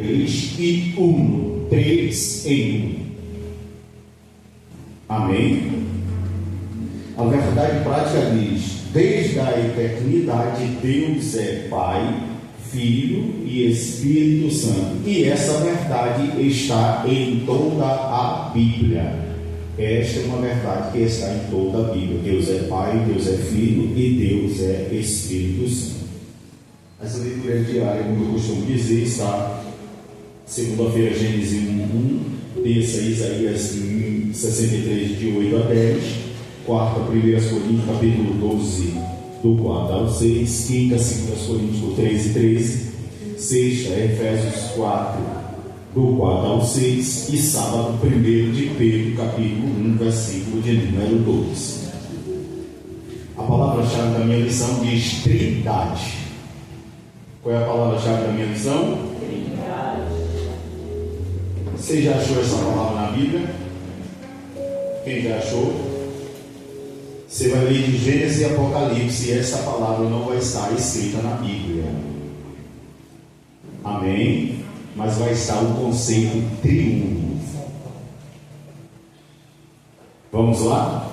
três e uno, três em um. Amém? A verdade prática diz: desde a eternidade, Deus é Pai, Filho e Espírito Santo. E essa verdade está em toda a Bíblia. Esta é uma verdade que está em toda a Bíblia. Deus é Pai, Deus é Filho e Deus é Espírito Santo. Essa leitura diária, como eu costumo dizer, está segunda-feira, Gênesis 1:1, terça, Isaías 63, de 8 a 10, quarta, 1 Coríntios, capítulo 12, do 4 ao 6, quinta, 2 Coríntios, do 13 e 13, sexta, Efésios 4, do 4 ao 6, e sábado, 1 de Pedro, capítulo 1, versículo de número 12. A palavra-chave da minha lição diz Trindade. Qual é a palavra-chave da minha lição? Trindade. Você já achou essa palavra na Bíblia? Quem já achou? Você vai ler de Gênesis e Apocalipse e essa palavra não vai estar escrita na Bíblia. Amém? Mas vai estar o conceito triuno. Vamos lá?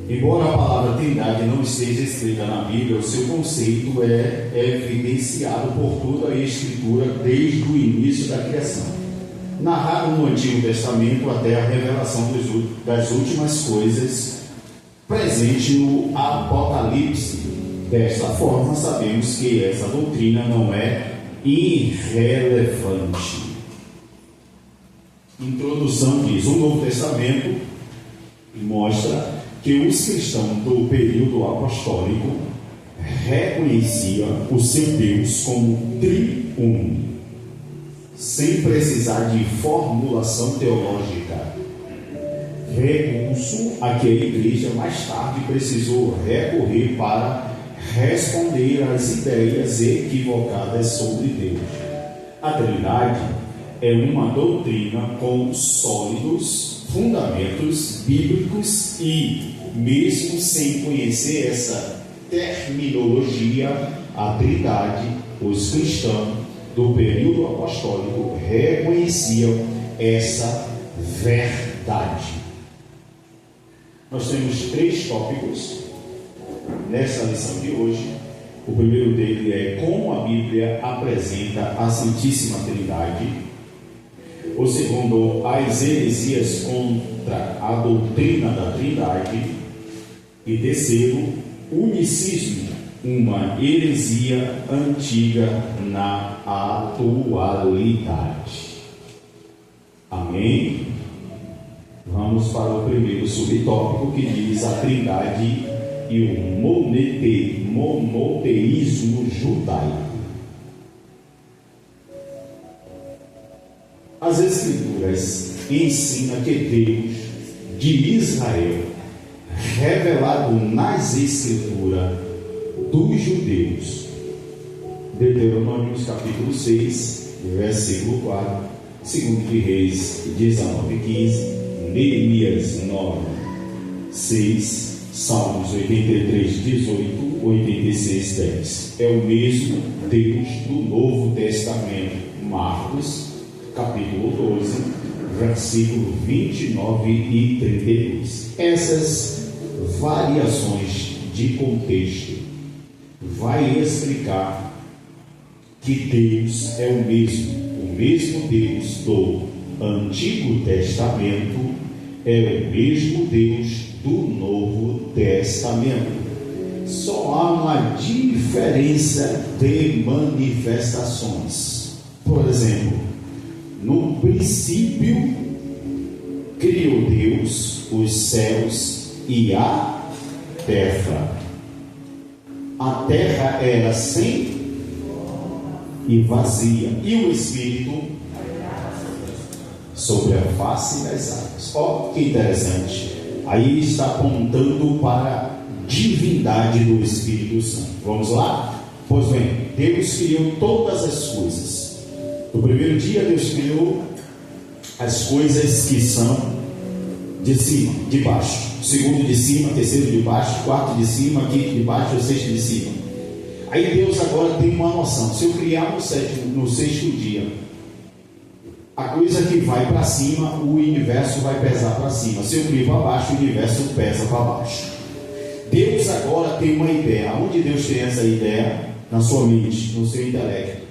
Embora a palavra Trindade não esteja escrita na Bíblia, o seu conceito é evidenciado por toda a Escritura desde o início da criação. Narrado no Antigo Testamento até a revelação das últimas coisas, presente no Apocalipse. Desta forma, sabemos que essa doutrina não é irrelevante. Introdução diz: o Novo Testamento mostra que os cristãos do período apostólico reconheciam o seu Deus como triuno, sem precisar de formulação teológica, recurso a que a igreja mais tarde precisou recorrer para responder às ideias equivocadas sobre Deus. A Trindade é uma doutrina com sólidos fundamentos bíblicos e, mesmo sem conhecer essa terminologia, a Trindade, os cristãos do período apostólico reconheciam essa verdade. Nós temos 3 tópicos nessa lição de hoje. O primeiro dele é como a Bíblia apresenta a Santíssima Trindade. O segundo, as heresias contra a doutrina da Trindade. E terceiro, unicismo, uma heresia antiga na atualidade. Amém? Vamos para o primeiro subtópico, que diz a Trindade e o monoteísmo judaico. As Escrituras ensinam que Deus de Israel, revelado nas Escrituras dos judeus, Deuteronômio capítulo 6, versículo 4, 2 de Reis 19:15, Neemias 9:6, Salmos 83:18, 86:10. É o mesmo Deus do Novo Testamento. Marcos capítulo 12, versículo 29 e 32. Essas variações de contexto vai explicar que Deus é o mesmo Deus do Antigo Testamento é o mesmo Deus do Novo Testamento. Só há uma diferença de manifestações. Por exemplo, no princípio criou Deus os céus e a terra. A terra era sem e vazia, e o Espírito sobre a face das águas. Ó, que interessante. Aí está apontando para a divindade do Espírito Santo. Vamos lá? Pois bem, Deus criou todas as coisas. No primeiro dia, Deus criou as coisas que são de cima, de baixo. Segundo de cima, terceiro de baixo, quarto de cima, quinto de baixo, sexto de cima. Aí Deus agora tem uma noção: se eu criar no sexto dia, a coisa que vai para cima, o universo vai pesar para cima. Se eu crio para baixo, o universo pesa para baixo. Deus agora tem uma ideia. Onde Deus tem essa ideia? Na sua mente, no seu intelecto.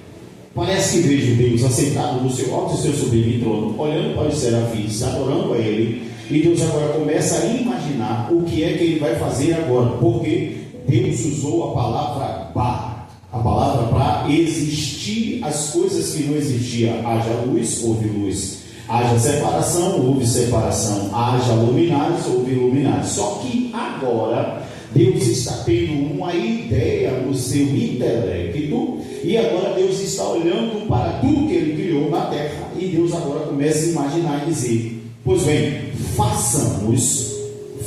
Parece que vejo Deus assentado no seu alto e seu sublime trono, olhando para os serafins, adorando a Ele. E Deus agora começa a imaginar o que é que Ele vai fazer agora. Porque Deus usou a palavra para. A palavra para existir as coisas que não existiam. Haja luz, houve luz. Haja separação, houve separação. Haja luminares, houve luminares. Só que agora Deus está tendo uma ideia no seu intelecto, e agora Deus está olhando para tudo que Ele criou na terra, e Deus agora começa a imaginar e dizer: pois bem,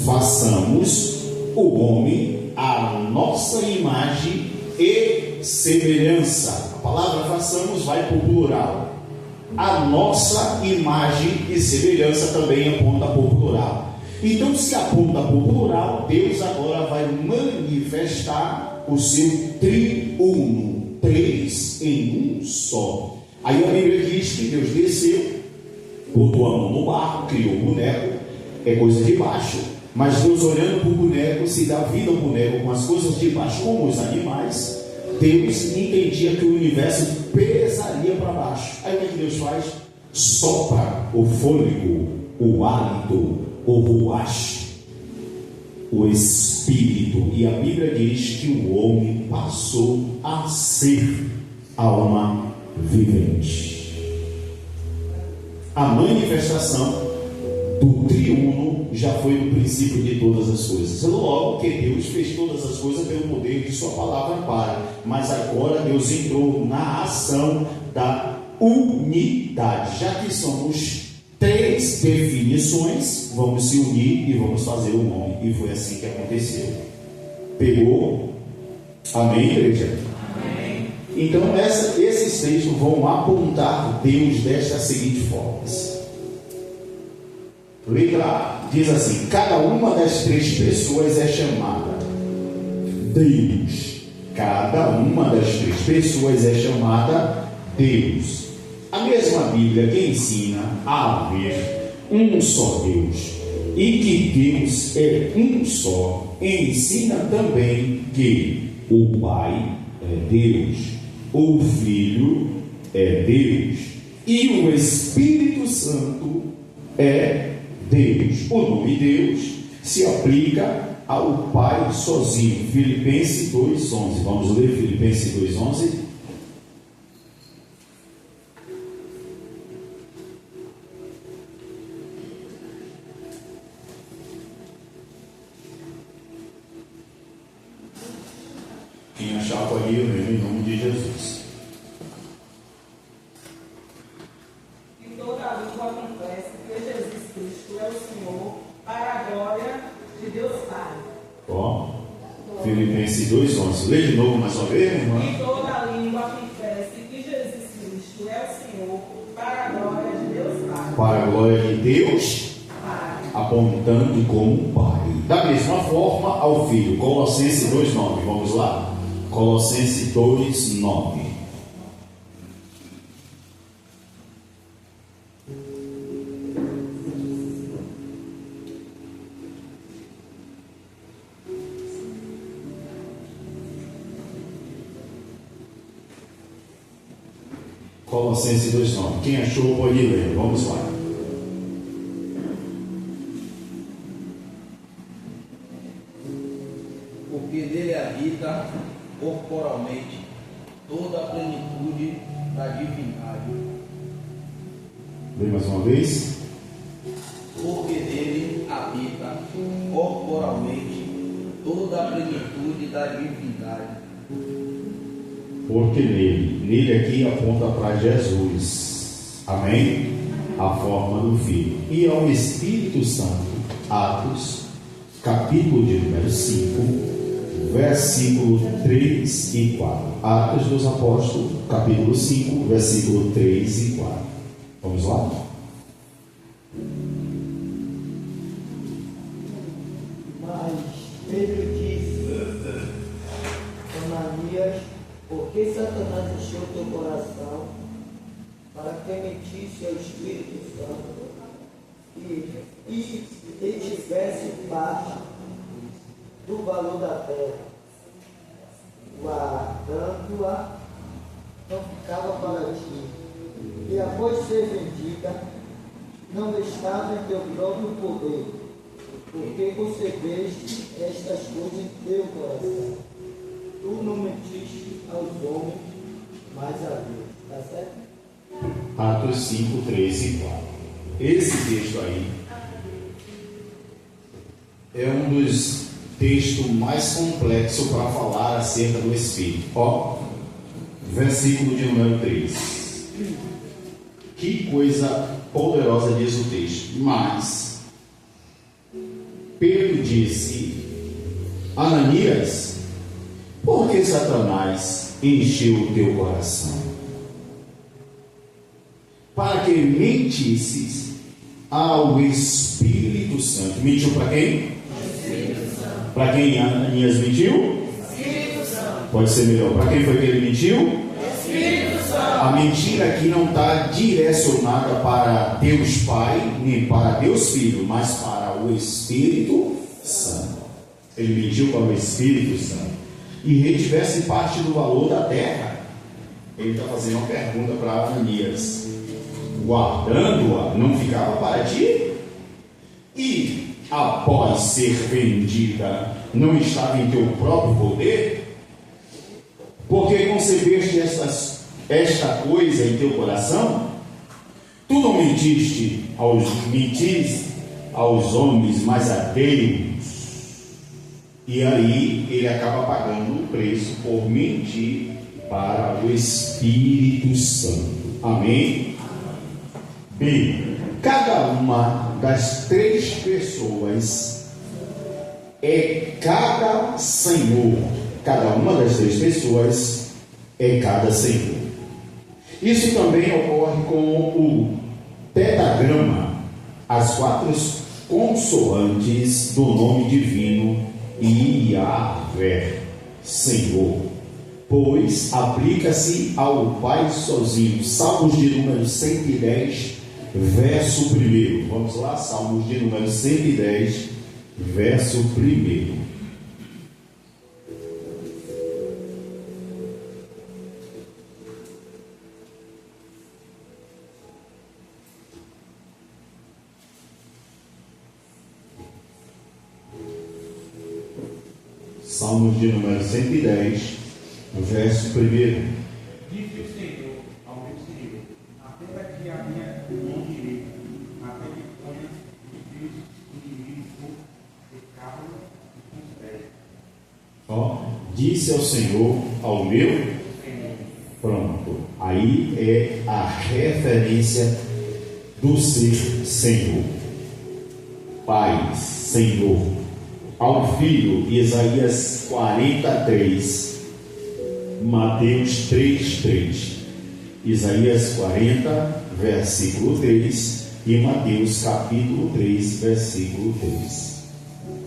façamos o homem à nossa imagem e semelhança. A palavra façamos vai para o plural. A nossa imagem e semelhança também aponta para o plural. Então, se aponta para o plural, Deus agora vai manifestar o seu triuno, 3 em um só. Aí a Bíblia diz que Deus desceu, botou a mão no barro, criou o boneco, é coisa de baixo. Mas Deus, olhando para o boneco, se dá vida ao boneco com as coisas de baixo, como os animais, Deus entendia que o universo pesaria para baixo. Aí o que Deus faz? Sopra o fôlego, o hálito, o ruach, o espírito. E a Bíblia diz que o homem passou a ser alma vivente. A manifestação do triuno já foi no princípio de todas as coisas. Logo que Deus fez todas as coisas pelo poder de sua palavra para. Mas agora Deus entrou na ação da unidade. Já que somos 3 definições, vamos se unir e vamos fazer o homem. E foi assim que aconteceu. Pegou? Amém, igreja? Amém. Então esses textos vão apontar Deus destas seguintes formas. Letra A diz assim: cada uma das 3 pessoas é chamada Deus. Cada uma das 3 pessoas é chamada Deus. A mesma Bíblia que ensina a haver um só Deus e que Deus é um só, ensina também que o Pai é Deus, o Filho é Deus e o Espírito Santo é Deus. O nome Deus se aplica ao Pai sozinho. Filipenses 2:11. Vamos ler Filipenses 2:11. Quem achar pode ir lendo em nome de Jesus. E toda a língua confessa que Jesus Cristo é o Senhor, para a glória de Deus Pai. Ó, Filipenses 2:11. Lê de novo mais uma vez, irmã. E toda a língua confessa que Jesus Cristo é o Senhor, para a glória de Deus Pai. Para a glória de Deus, Pai. Apontando como Pai. Da mesma forma ao Filho. Colossenses 2:9. Vamos lá? Colossenses 2:9. Colossenses 2:9. Quem achou pode ler. Vamos lá. Porque nele habita corporalmente toda a plenitude da divindade. Lê mais uma vez. Porque nele habita corporalmente toda a plenitude da divindade. Porque nele aqui aponta para Jesus. Amém? A forma do Filho. E ao Espírito Santo. Atos, capítulo de número 5. Versículo 3 e 4. Atos dos Apóstolos, capítulo 5, versículo 3 e 4. Vamos lá? Mas Pedro disse: Ananias, Satanás encheu o teu coração para que mentisse ao Espírito Santo e tivesse parte do valor da terra, guardando-a, não ficava para ti, e após ser vendida, não estava em teu próprio poder, porque concebeste estas coisas em teu coração. Tu não mentiste aos homens, mas a Deus. Está certo? Atos 5, 3 e 4. Esse texto aí é um dos textos mais complexos para falar acerca do Espírito. Ó, versículo de número 3. Que coisa poderosa diz o texto. Mas Pedro disse: Ananias, por que Satanás encheu o teu coração? Para que mentisses ao Espírito Santo. Mentiu para quem? Para quem Ananias mentiu? Espírito Santo. Pode ser melhor. Para quem foi que ele mentiu? Espírito Santo. A mentira aqui não está direcionada para Deus Pai, nem para Deus Filho, mas para o Espírito Santo. Ele mentiu para o Espírito Santo. E retivesse parte do valor da terra. Ele está fazendo uma pergunta para Ananias. Guardando-a, não ficava para ti? E após ser vendida, não estava em teu próprio poder? Porque concebeste esta coisa em teu coração? Tu não mentiste aos homens, mas a Deus. E aí ele acaba pagando o preço por mentir para o Espírito Santo. Amém? Bem, cada uma das três pessoas é cada Senhor. Cada uma das três pessoas é cada Senhor. Isso também ocorre com o tetragrama, as quatro consoantes do nome divino Yahvé, Senhor, pois aplica-se ao Pai sozinho. Salmos de número 110, verso 1. Vamos lá, Salmos de número 110, verso 1. Salmos de número 110, verso 1. Disse o Senhor ao meu Senhor: atenda aqui a minha mão direita, até que ponha os teus inimigos por cabo e com pés. Ó, disse ao Senhor, ao meu. Pronto. Aí é a referência do ser Senhor. Pai, Senhor. Ao Filho, Isaías 43, Mateus 3:3. Isaías 40, versículo 3 e Mateus capítulo 3, versículo 3.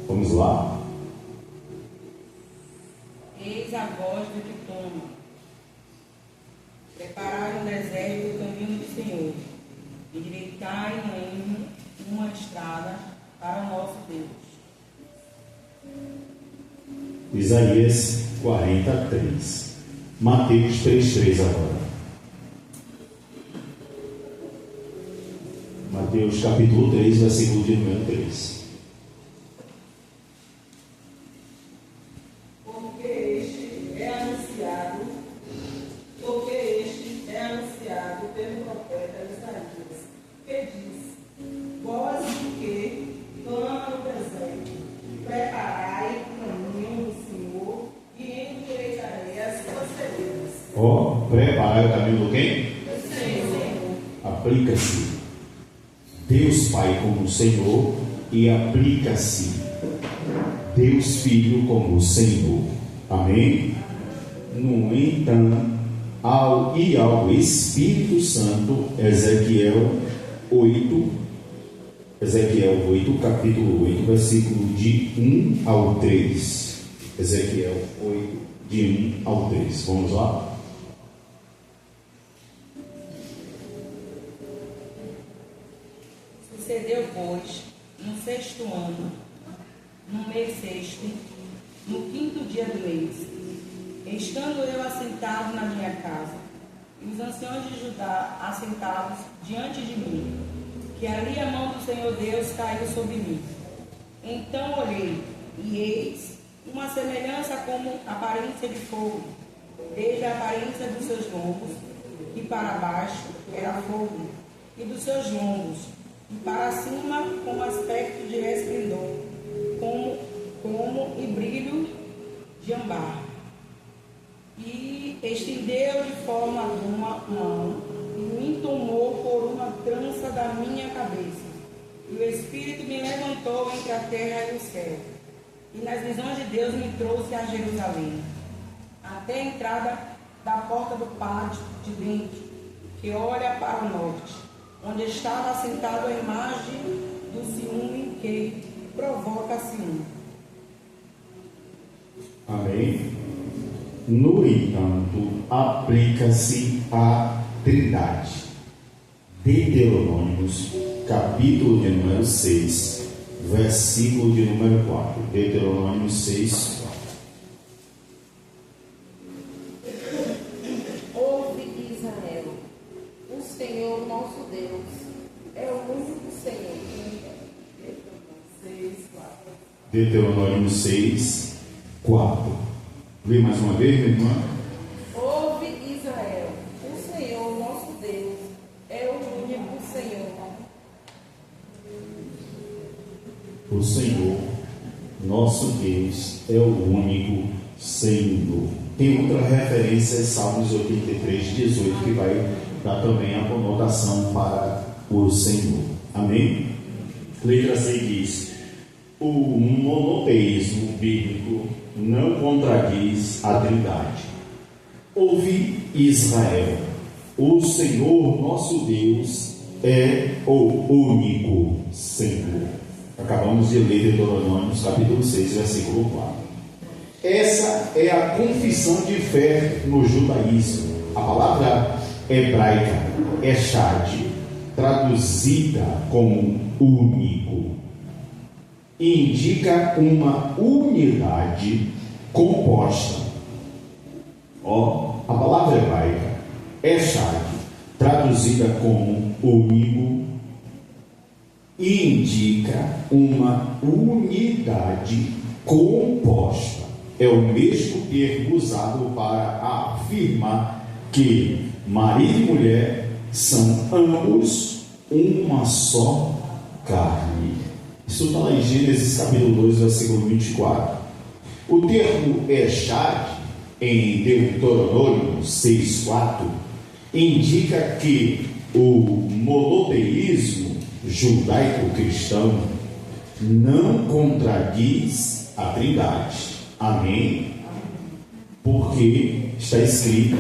Vamos lá? Eis a voz do que toma. Preparai no deserto o caminho do Senhor. Endireitai no ermo uma estrada para o nosso Deus. Isaías 43. Mateus 3:3 agora. Mateus capítulo 3, versículo de número 3. Porque este é anunciado pelo profeta Isaías, que diz: vós que clama no deserto, preparai o caminho do Senhor e endireitarei as suas veredas. Ó, preparar o caminho do quem? Do Senhor. Aplica-se Deus Pai como Senhor e aplica-se Deus Filho como Senhor. Amém? No entanto, ao Espírito Santo, Ezequiel 8, capítulo 8, versículo de 1 ao 3. Ezequiel 8, de 1 ao 3. Vamos lá? Sucedeu, pois, no 6º ano, no mês 6º, no 5º dia do mês, estando eu assentado na minha casa, e os anciãos de Judá assentados diante de mim, que ali a mão do Senhor Deus caiu sobre mim. Então olhei, e eis uma semelhança como aparência de fogo, desde a aparência dos seus lombos, e para baixo era fogo, e dos seus lombos, e para cima com aspecto de resplendor, como e brilho de ambar. E estendeu de forma uma mão, e me tomou por uma trança da minha cabeça. E o Espírito me levantou entre a terra e o céu. E nas visões de Deus me trouxe a Jerusalém, até a entrada da porta do pátio de dentro, que olha para o norte, onde estava assentada a imagem do ciúme que provoca ciúme. Amém? No entanto, aplica-se à Trindade. Deuteronômios, capítulo de número 6, versículo de número 4. Deuteronômio 6, 4. Ouve, Israel, o Senhor nosso Deus é o único Senhor. Deuteronômio 6, 4. Lê mais uma vez, minha irmã. Ouve, Israel, o Senhor nosso Deus é o único Senhor. O Senhor, nosso Deus, é o único Senhor. Tem outra referência, Salmos 83, 18, que vai dar também a conotação para o Senhor. Amém? Letra C diz: o monoteísmo bíblico não contradiz a Trindade. Ouve, Israel, o Senhor nosso Deus é o único Senhor. Acabamos de ler Deuteronômio, capítulo 6, versículo 4. Essa é a confissão de fé no judaísmo. A palavra hebraica echad, traduzida como único, indica uma unidade composta. A palavra hebraica echad, traduzida como único, indica uma unidade composta. É o mesmo termo usado para afirmar que marido e mulher são ambos uma só carne. Isso está lá em Gênesis capítulo 2, versículo 24. O termo echad, em Deuteronômio 6,4, indica que o monoteísmo judaico-cristão não contradiz a Trindade. Amém? Porque está escrito: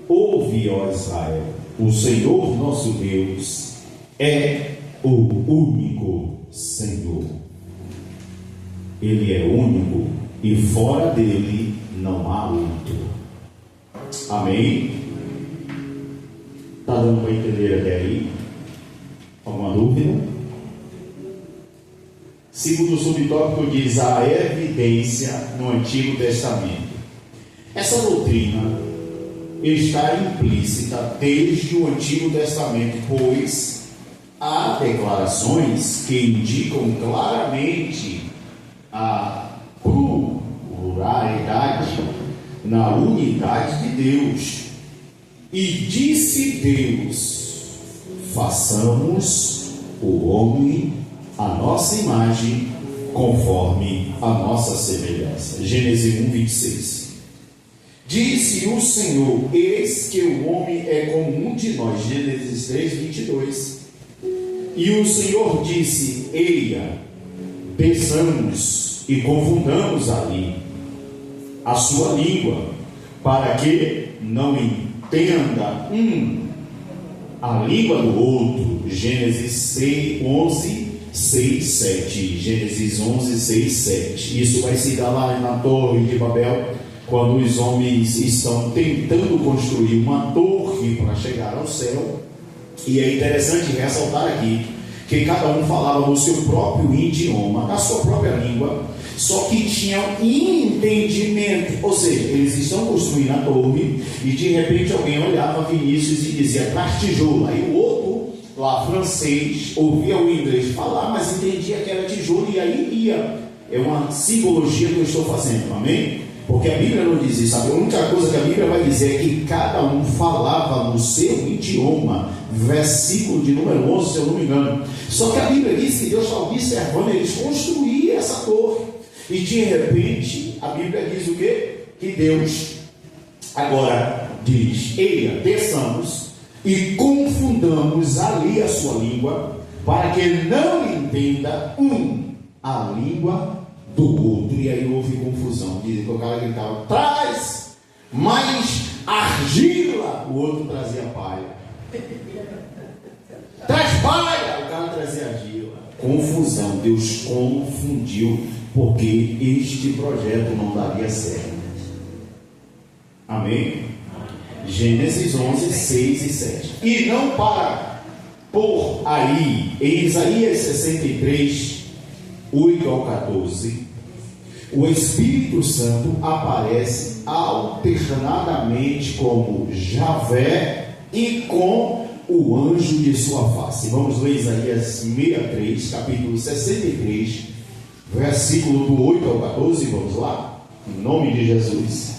ouve, ó Israel, o Senhor nosso Deus é o único Senhor. Ele é único e fora dele não há outro. Amém? Está dando para entender até aí? Alguma dúvida? Segundo subtópico diz a evidência no Antigo Testamento. Essa doutrina está implícita desde o Antigo Testamento, pois há declarações que indicam claramente a pluralidade na unidade de Deus. E disse Deus: façamos o homem a nossa imagem, conforme a nossa semelhança. Gênesis 1, 26. Disse o Senhor: eis que o homem é como um de nós. Gênesis 3, 22. E o Senhor disse: eia, desçamos e confundamos ali a sua língua, para que não entenda a língua do outro. Gênesis 6, 11, 6, 7. Gênesis 11, 6, 7. Isso vai se dar lá na Torre de Babel, quando os homens estão tentando construir uma torre para chegar ao céu. E é interessante ressaltar aqui que cada um falava no seu próprio idioma, na sua própria língua, só que tinham entendimento. Ou seja, eles estão construindo a torre e de repente alguém olhava Vinícius e dizia: traz tijolo. Aí o outro, lá francês, ouvia o inglês falar, mas entendia que era tijolo e aí ia. É uma simbologia que eu estou fazendo, amém? Porque a Bíblia não diz isso, sabe? A única coisa que a Bíblia vai dizer é que cada um falava no seu idioma. Versículo de número 11, se eu não me engano. Só que a Bíblia diz que Deus está observando eles construir essa torre. E de repente, a Bíblia diz o quê? Que Deus agora diz: eia, desçamos e confundamos ali a sua língua, para que não entenda a língua do outro. E aí houve confusão. Dizem que o cara gritava: traz mais argila. O outro trazia palha. Traz palha. O cara trazia argila. Confusão. Deus confundiu, porque este projeto não daria certo. Amém? Gênesis 11, 6 e 7. E não para por aí, em Isaías 63, 8 ao 14, o Espírito Santo aparece alternadamente como Javé e com o anjo de sua face. Vamos ler Isaías 63, capítulo 63, versículo do 8 ao 14. Vamos lá? Em nome de Jesus.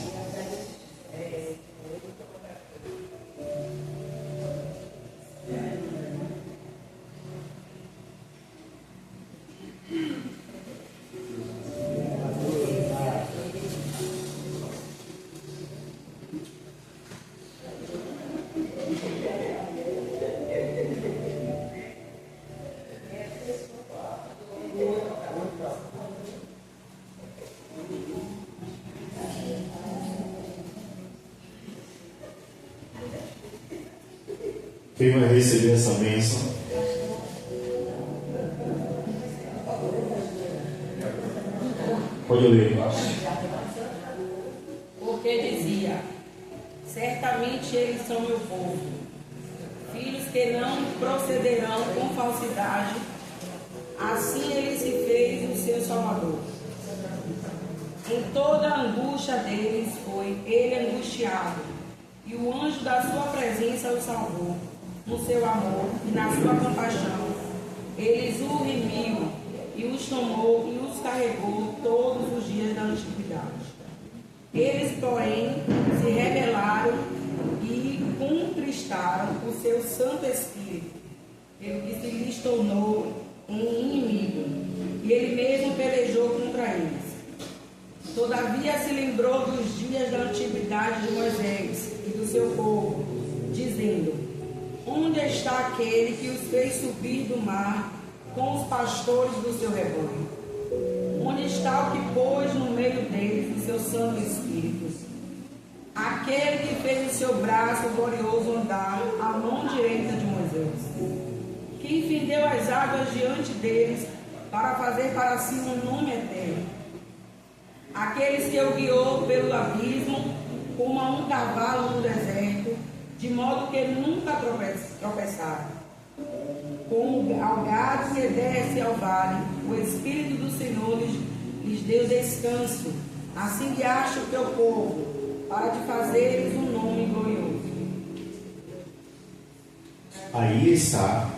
Quem vai receber essa bênção? Pode ler. Porque dizia: certamente eles são meu povo, filhos que não procederão com falsidade. Assim ele se fez o seu Salvador. Em toda a angústia deles foi ele angustiado, e o anjo da sua presença o salvou. No seu amor e na sua compaixão, eles o remiu e os tomou e os carregou todos os dias da antiguidade. Eles, porém, se rebelaram e contristaram o seu Santo Espírito, pelo que se lhes tornou um inimigo, e ele mesmo pelejou contra eles. Todavia se lembrou dos dias da antiguidade de Moisés e do seu povo, dizendo: onde está aquele que os fez subir do mar com os pastores do seu rebanho? Onde está o que pôs no meio deles o seu Santo Espírito? Aquele que fez o seu braço glorioso andar à mão direita de Moisés, que fendeu as águas diante deles para fazer para si um nome eterno. Aqueles que o guiou pelo abismo como a um cavalo no deserto, de modo que nunca tropeçaram. Como ao gado que desce ao vale, o Espírito do Senhor lhes deu descanso. Assim guiaste o teu povo, para te fazeres um nome glorioso. Aí está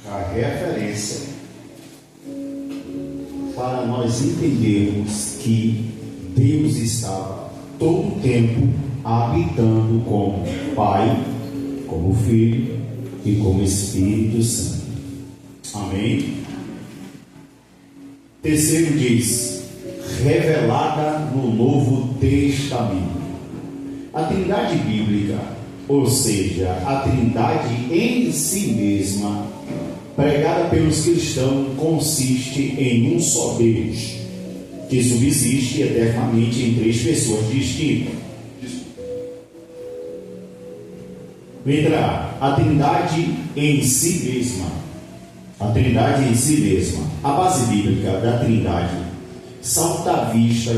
a referência para nós entendermos que Deus estava todo o tempo habitando como Pai, como Filho e como Espírito Santo. Amém? Terceiro diz: revelada no Novo Testamento. A Trindade bíblica, ou seja, a Trindade em si mesma, pregada pelos cristãos, consiste em um só Deus, que subsiste eternamente em três pessoas distintas. Letra A, a Trindade em si mesma. A Trindade em si mesma. A base bíblica da Trindade salta à vista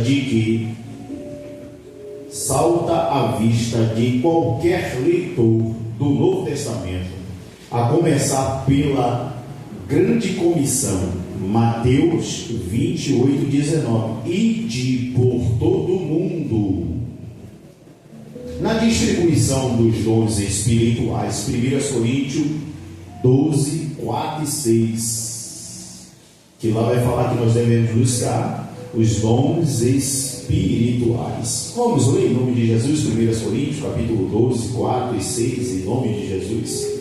de qualquer leitor do Novo Testamento A começar pela grande comissão, Mateus 28, 19. Ide por todo o mundo. Na distribuição dos dons espirituais, 1 Coríntios 12, 4 e 6, que lá vai falar que nós devemos buscar os dons espirituais. Vamos ler em nome de Jesus, 1 Coríntios, capítulo 12, 4 e 6, em nome de Jesus.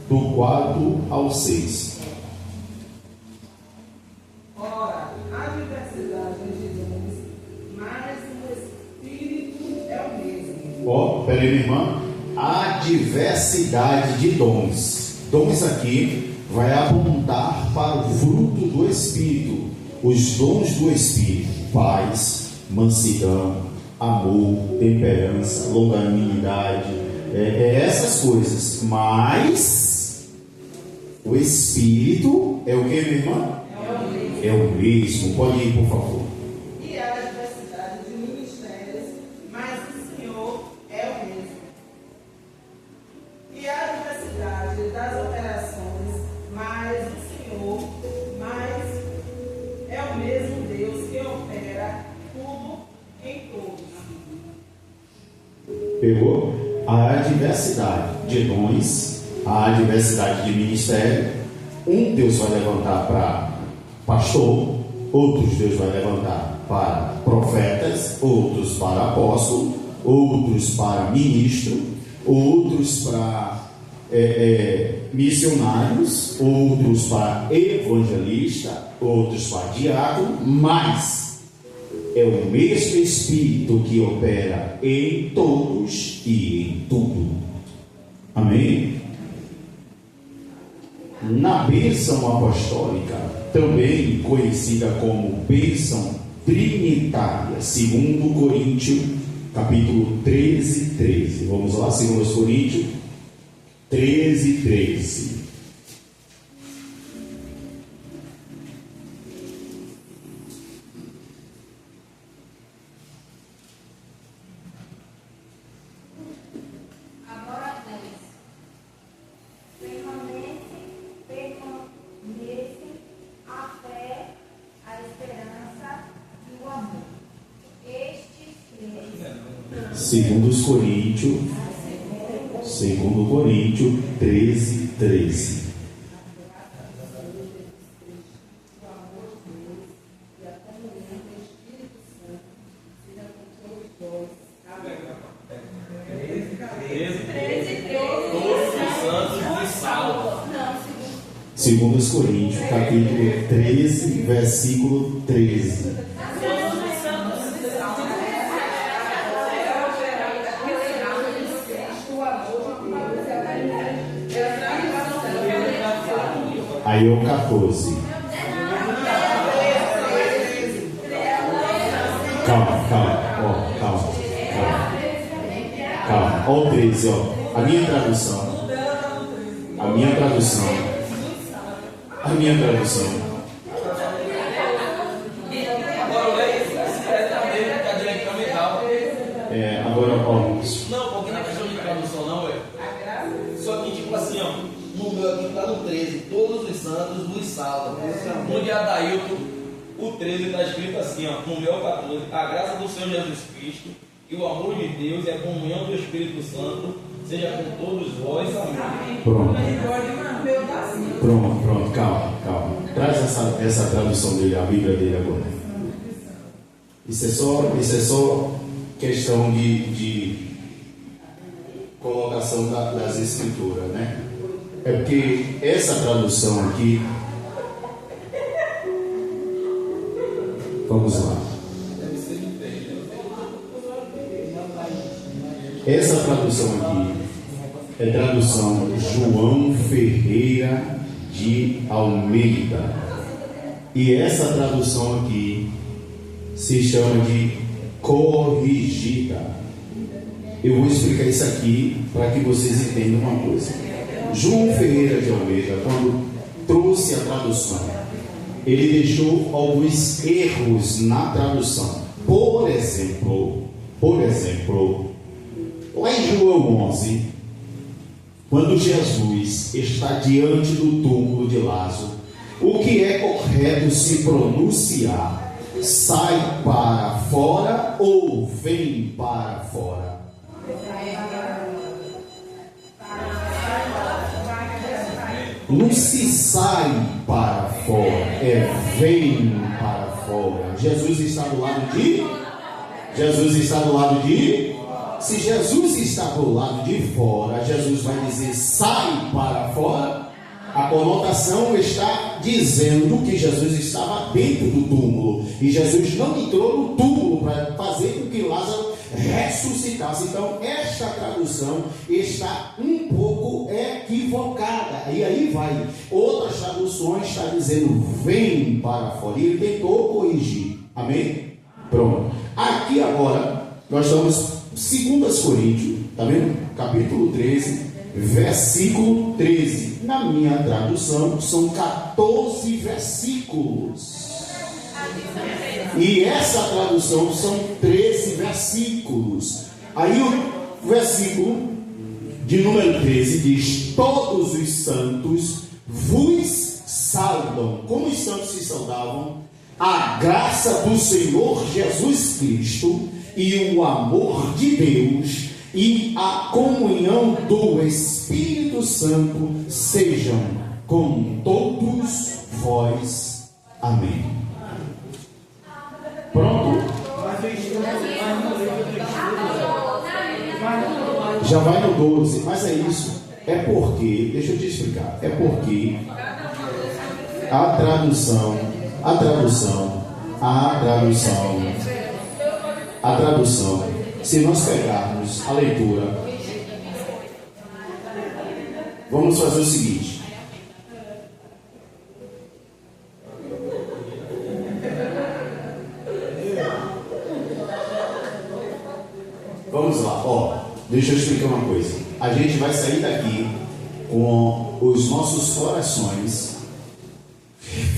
Do 4 ao 6. Ora, há diversidade de dons, mas o Espírito é o mesmo. Peraí, minha irmã. Há diversidade de dons. Dons aqui vai apontar para o fruto do Espírito. Os dons do Espírito: paz, mansidão, amor, temperança, longanimidade, essas coisas. Mas o Espírito é o que, minha irmã? É o mesmo. Pode ir, por favor. E há diversidade de ministérios, mas o Senhor é o mesmo. E há diversidade das operações, mas o Senhor, é o mesmo Deus que opera tudo em todos. Pegou? Há diversidade de dons, há diversidade de ministério. Um Deus vai levantar para pastor, outros Deus vai levantar para profetas, outros para apóstolo, outros para ministro, outros para missionários, outros para evangelista, outros para diácono, mas é o mesmo Espírito que opera em todos e em tudo. Amém? Na bênção apostólica, também conhecida como bênção trinitária, 2 Coríntios, capítulo 13, 13. Vamos lá, 2 Coríntios 13, 13. Segundo Coríntios 13, 13. Segundo Coríntios, capítulo 13, versículo 13. Aí o 14. Calma. Ó o 13, ó. A minha tradução. Agora leia diretamente da direita mental. Agora, ó. Não, porque não é questão de tradução, não, ué. Só que, tipo assim, ó. No meu aqui está no 13, todos os santos nos saudam. No de Adailton, o 13 está escrito assim, ó. No meu 14, a graça do Senhor Jesus Cristo e o amor de Deus e a comunhão do Espírito Santo seja com todos vós. Amém. Pronto, calma. Traz essa tradução dele, a Bíblia dele agora. Isso é só questão de colocação das escrituras, né? É porque essa tradução aqui, vamos lá. Essa tradução aqui é tradução João Ferreira de Almeida. E essa tradução aqui se chama de corrigida. Eu vou explicar isso aqui para que vocês entendam uma coisa. João Ferreira de Almeida, quando trouxe a tradução, ele deixou alguns erros na tradução. Por exemplo, lá em João 11, quando Jesus está diante do túmulo de Lázaro, o que é correto se pronunciar? Sai para fora ou vem para fora? Não se sai para fora, é vem para fora. Jesus está do lado de? Se Jesus está do lado de fora, Jesus vai dizer sai para fora. A conotação está dizendo que Jesus estava dentro do túmulo e Jesus não entrou no túmulo para fazer com que Lázaro ressuscitasse. Então esta tradução está um pouco equivocada. E aí vai, outras traduções estão dizendo vem para fora, e ele tentou corrigir. Amém? Pronto. Aqui agora nós estamos 2 Coríntios, tá vendo? Capítulo 13, versículo 13. Na minha tradução são 14 versículos. E essa tradução são 13 versículos. Aí o versículo de número 13 diz: todos os santos vos saudam. Como os santos se saudavam? A graça do Senhor Jesus Cristo e o amor de Deus e a comunhão do Espírito Santo sejam com todos vós. Amém. Pronto? Já vai no 12, mas é isso. É porque, deixa eu te explicar, é porque a tradução, se nós pegarmos a leitura, vamos fazer o seguinte. Vamos lá, deixa eu explicar uma coisa. A gente vai sair daqui com os nossos corações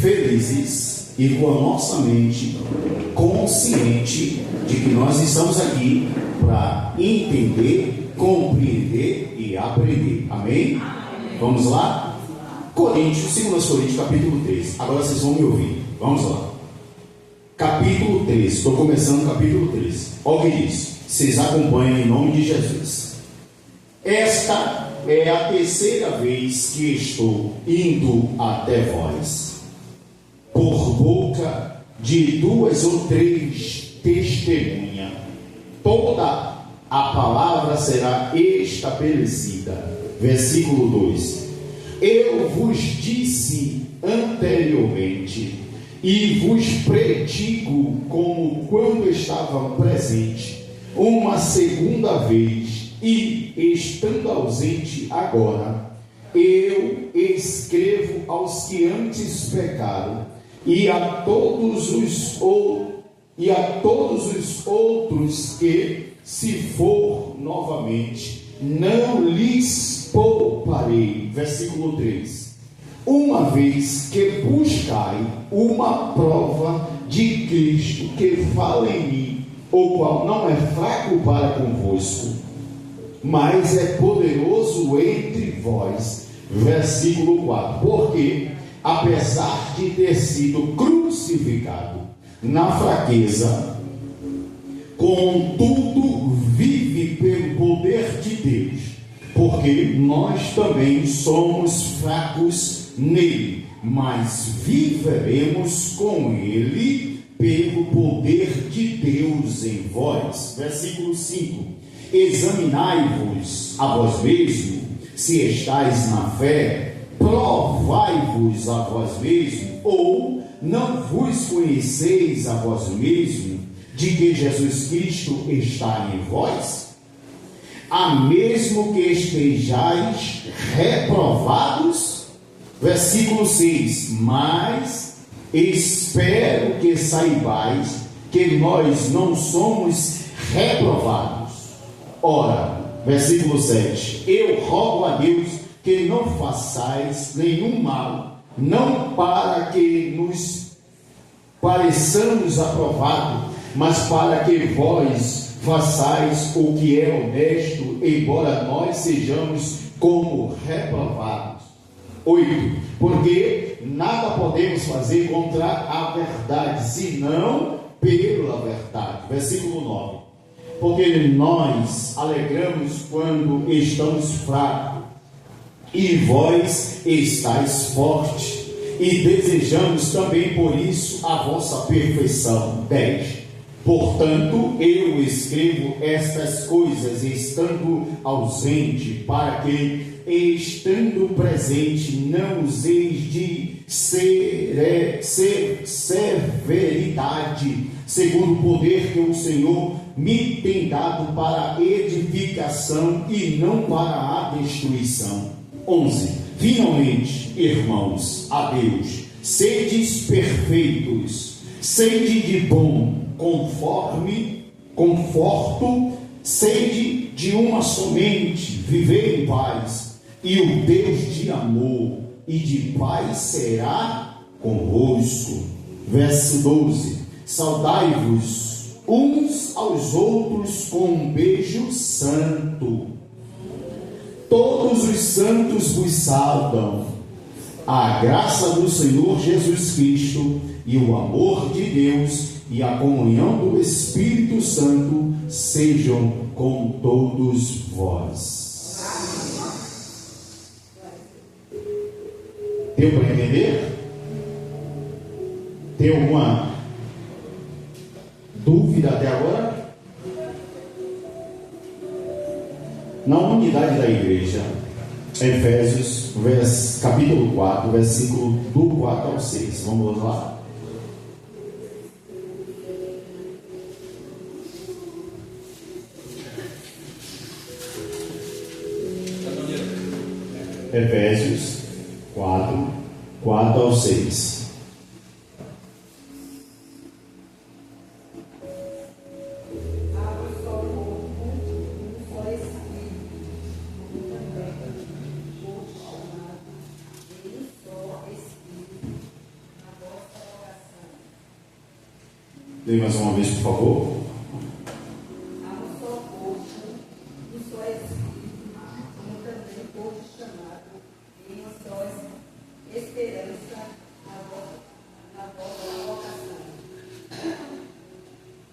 felizes e com a nossa mente consciente de que nós estamos aqui para entender, compreender e aprender. Amém? Vamos lá? 2 Coríntios, capítulo 13. Agora vocês vão me ouvir. Vamos lá. Capítulo 13. Estou começando o capítulo 13. Olha o que diz. Vocês acompanham em nome de Jesus. Esta é a terceira vez que estou indo até vós, por boca de 2 ou 3 testemunhas, toda a palavra será estabelecida. Versículo 2: eu vos disse anteriormente e vos predigo como quando estava presente uma segunda vez, e estando ausente agora, eu escrevo aos que antes pecaram e a todos os outros que, se for novamente, não lhes pouparei. Versículo 3: uma vez que buscai uma prova de Cristo que fala em mim, o qual não é fraco para convosco, mas é poderoso entre vós. Versículo 4: porque apesar de ter sido crucificado na fraqueza, contudo vive pelo poder de Deus, porque nós também somos fracos nele, mas viveremos com ele pelo poder de Deus em vós. Versículo 5: examinai-vos a vós mesmos, se estáis na fé, provai-vos a vós mesmos, ou não vos conheceis a vós mesmos, de que Jesus Cristo está em vós? A mesmo que estejais reprovados. Versículo 6: mas espero que saibais que nós não somos reprovados. Ora, versículo 7: eu rogo a Deus que não façais nenhum mal, não para que nos pareçamos aprovados, mas para que vós façais o que é honesto, embora nós sejamos como reprovados. 8. Porque nada podemos fazer contra a verdade, senão pela verdade. Versículo 9. Porque nós alegramos quando estamos fracos, e vós estáis fortes, e desejamos também por isso a vossa perfeição. 10. Portanto, eu escrevo estas coisas estando ausente, para que, estando presente, não useis de severidade, segundo o poder que o Senhor me tem dado para a edificação e não para a destruição. 11. Finalmente, irmãos, a Deus, sedes perfeitos, sede de bom conforto, sede de uma somente, vivei em paz, e o Deus de amor e de paz será convosco. Verso 12. Saudai-vos uns aos outros com um beijo santo. Todos os santos vos saudam. A graça do Senhor Jesus Cristo e o amor de Deus e a comunhão do Espírito Santo sejam com todos vós. Deu para entender? Tem alguma dúvida até agora? Na unidade da igreja, Efésios, capítulo 4, versículo do 4 ao 6. Vamos lá? Efésios 4, 4 ao 6. Dê mais uma vez, por favor. Há um só corpo, um só Espírito, como também todos chamados em uma só esperança na vossa vocação.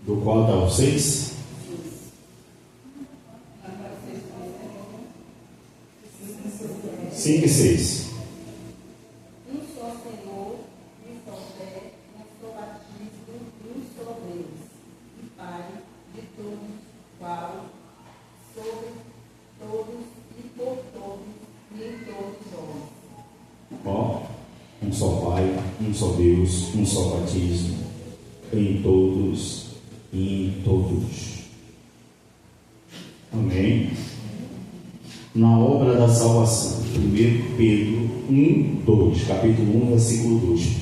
Do 4 ao 6. 5 e 6. Um só Senhor, um só fé, um só batismo, um só Deus e Pai de todos, qual sobre todos e por todos e em todos nós. Um só Pai, um só Deus, um só batismo, em todos e em todos. Amém? Na obra da salvação, 1 Pedro 1, 2, capítulo 1, versículo 2. 1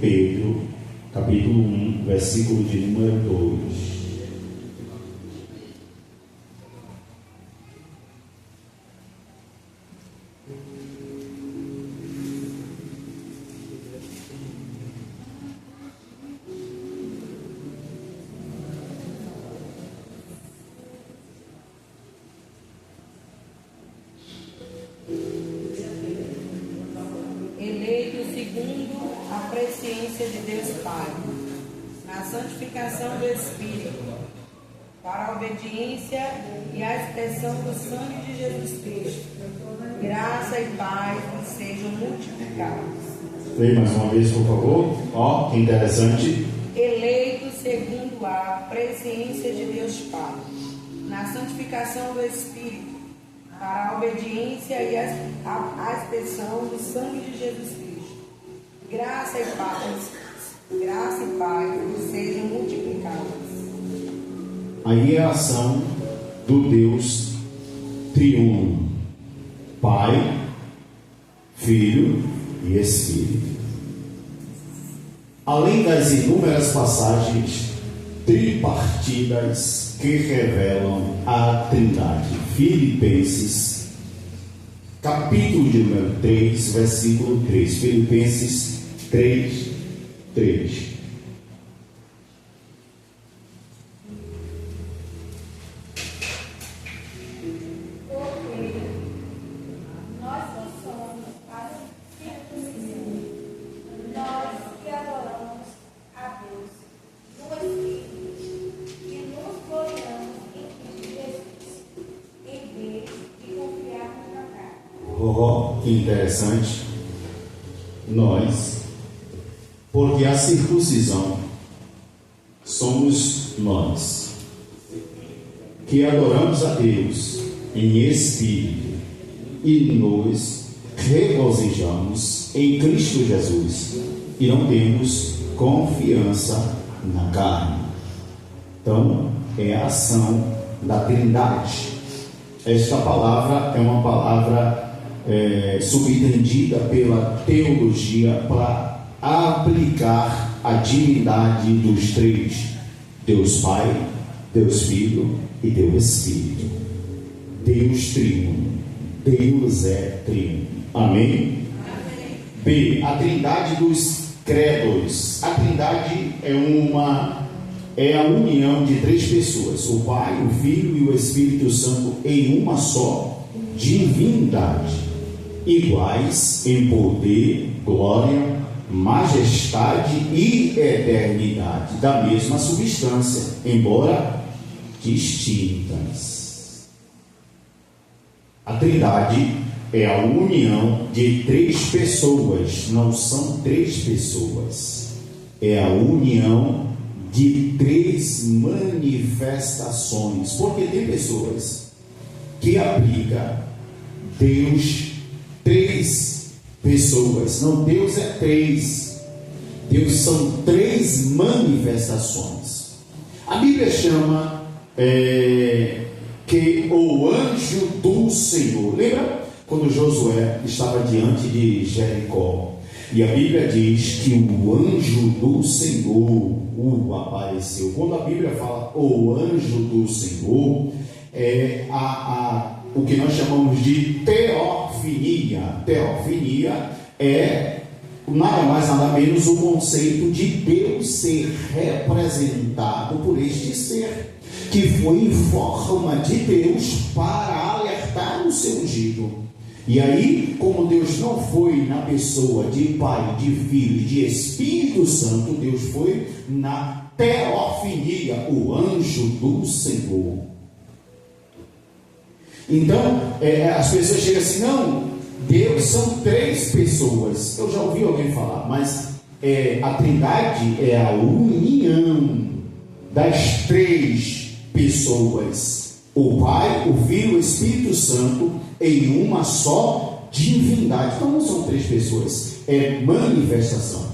Pedro, capítulo 1, versículo de número 2. Eleito segundo a presciência de Deus Pai, na santificação do Espírito, para a obediência e a expressão do sangue de Jesus Cristo, graça e paz sejam multiplicados. Leia mais uma vez, por favor. Que interessante. Eleito segundo a presciência de Deus Pai, na santificação do Espírito, para a obediência e a expressão do sangue de Jesus Cristo. Graça e paz sejam multiplicadas. Aí é a ação do Deus triuno: Pai, Filho e Espírito. Além das inúmeras passagens tripartidas que revelam a Trindade. Filipenses, capítulo de número 3, versículo 3. Filipenses 3, 3. Que interessante. Nós, porque a circuncisão somos nós que adoramos a Deus em espírito e nos regozijamos em Cristo Jesus e não temos confiança na carne. Então, é a ação da Trindade. Esta palavra é uma palavra subentendida pela teologia para aplicar a divindade dos três: Deus Pai, Deus Filho e Deus Espírito. Deus triuno, Deus é triuno. Amém? Amém. B. A Trindade dos credos. A Trindade é a união de três pessoas: o Pai, o Filho e o Espírito Santo em uma só divindade, iguais em poder, glória, majestade e eternidade, da mesma substância, embora distintas. A Trindade é a união de três pessoas, não são três pessoas, é a união de três manifestações, porque tem pessoas que aplicam Deus três pessoas. Não, Deus é três. Deus são três manifestações. A Bíblia chama que o anjo do Senhor. Lembra quando Josué estava diante de Jericó? E a Bíblia diz que o anjo do Senhor o apareceu. Quando a Bíblia fala o anjo do Senhor, é o que nós chamamos de teofania. Teofania é nada mais nada menos o conceito de Deus ser representado por este ser, que foi em forma de Deus para alertar o seu ungido. E aí, como Deus não foi na pessoa de Pai, de Filho e de Espírito Santo, Deus foi na teofania, o anjo do Senhor. Então, as pessoas chegam assim: não, Deus são três pessoas. Eu já ouvi alguém falar, mas a Trindade é a união das três pessoas: o Pai, o Filho e o Espírito Santo em uma só divindade. Então não são três pessoas, é manifestação.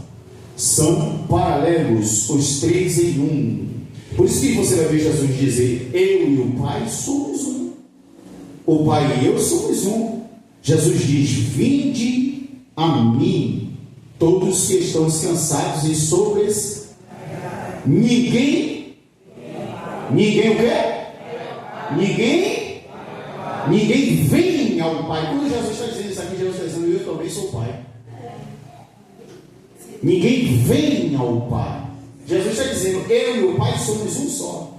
São paralelos, os três em um. Por isso que você vai ver Jesus dizer: eu e o Pai somos um. O Pai e eu somos um. Jesus diz: vinde a mim, todos que estão cansados e sobres. Ninguém o quê? Ninguém vem ao Pai. Quando Jesus está dizendo isso aqui, Jesus está dizendo: eu também sou Pai. Ninguém vem ao Pai. Jesus está dizendo: eu e o Pai somos um só.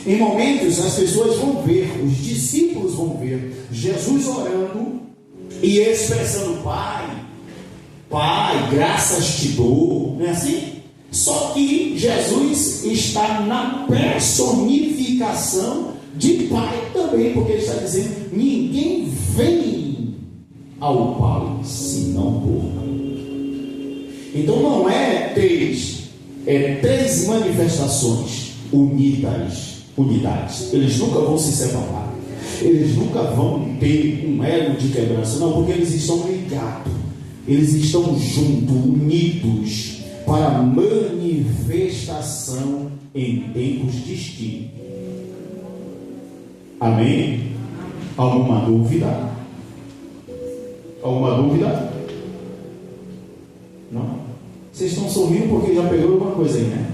Em momentos as pessoas vão ver, os discípulos vão ver Jesus orando e expressando: Pai, graças te dou. Não é assim? Só que Jesus está na personificação de Pai também, porque ele está dizendo: ninguém vem ao Pai senão por mim. Então não é três manifestações unidas. Unidades, eles nunca vão se separar, eles nunca vão ter um elo de quebrança, não, porque eles estão ligados, eles estão juntos, unidos, para manifestação em tempos distintos. Amém? Alguma dúvida? Alguma dúvida? Não? Vocês estão sorrindo porque já pegou alguma coisa aí, né?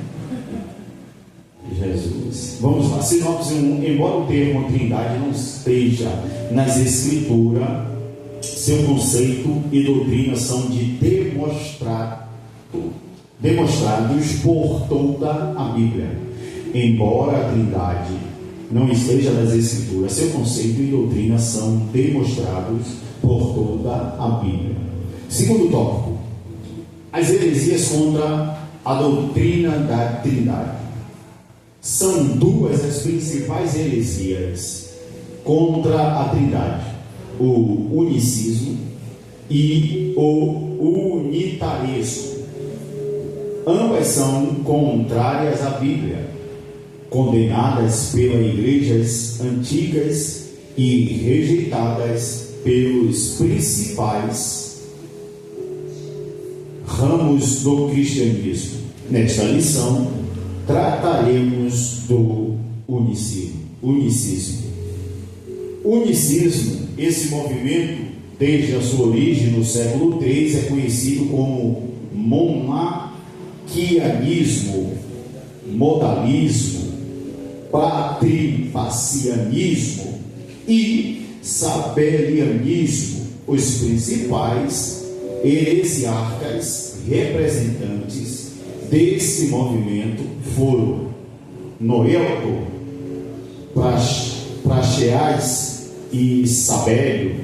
Jesus. Jesus. Vamos lá, embora o termo Trindade não esteja nas Escrituras, seu conceito e doutrina são demonstrados por toda a Bíblia. Embora a Trindade não esteja nas Escrituras, seu conceito e doutrina são demonstrados por toda a Bíblia. Segundo tópico, as heresias contra a doutrina da Trindade. São duas as principais heresias contra a Trindade: o unicismo e o unitarismo. Ambas são contrárias à Bíblia, condenadas pelas igrejas antigas e rejeitadas pelos principais ramos do cristianismo. Nesta lição, trataremos do unicismo. Unicismo, esse movimento, desde a sua origem no século III, é conhecido como monarquianismo, modalismo, patripacianismo e sabelianismo. Os principais heresiarcas representantes desse movimento foram Noelto, Praxeas e Sabélio.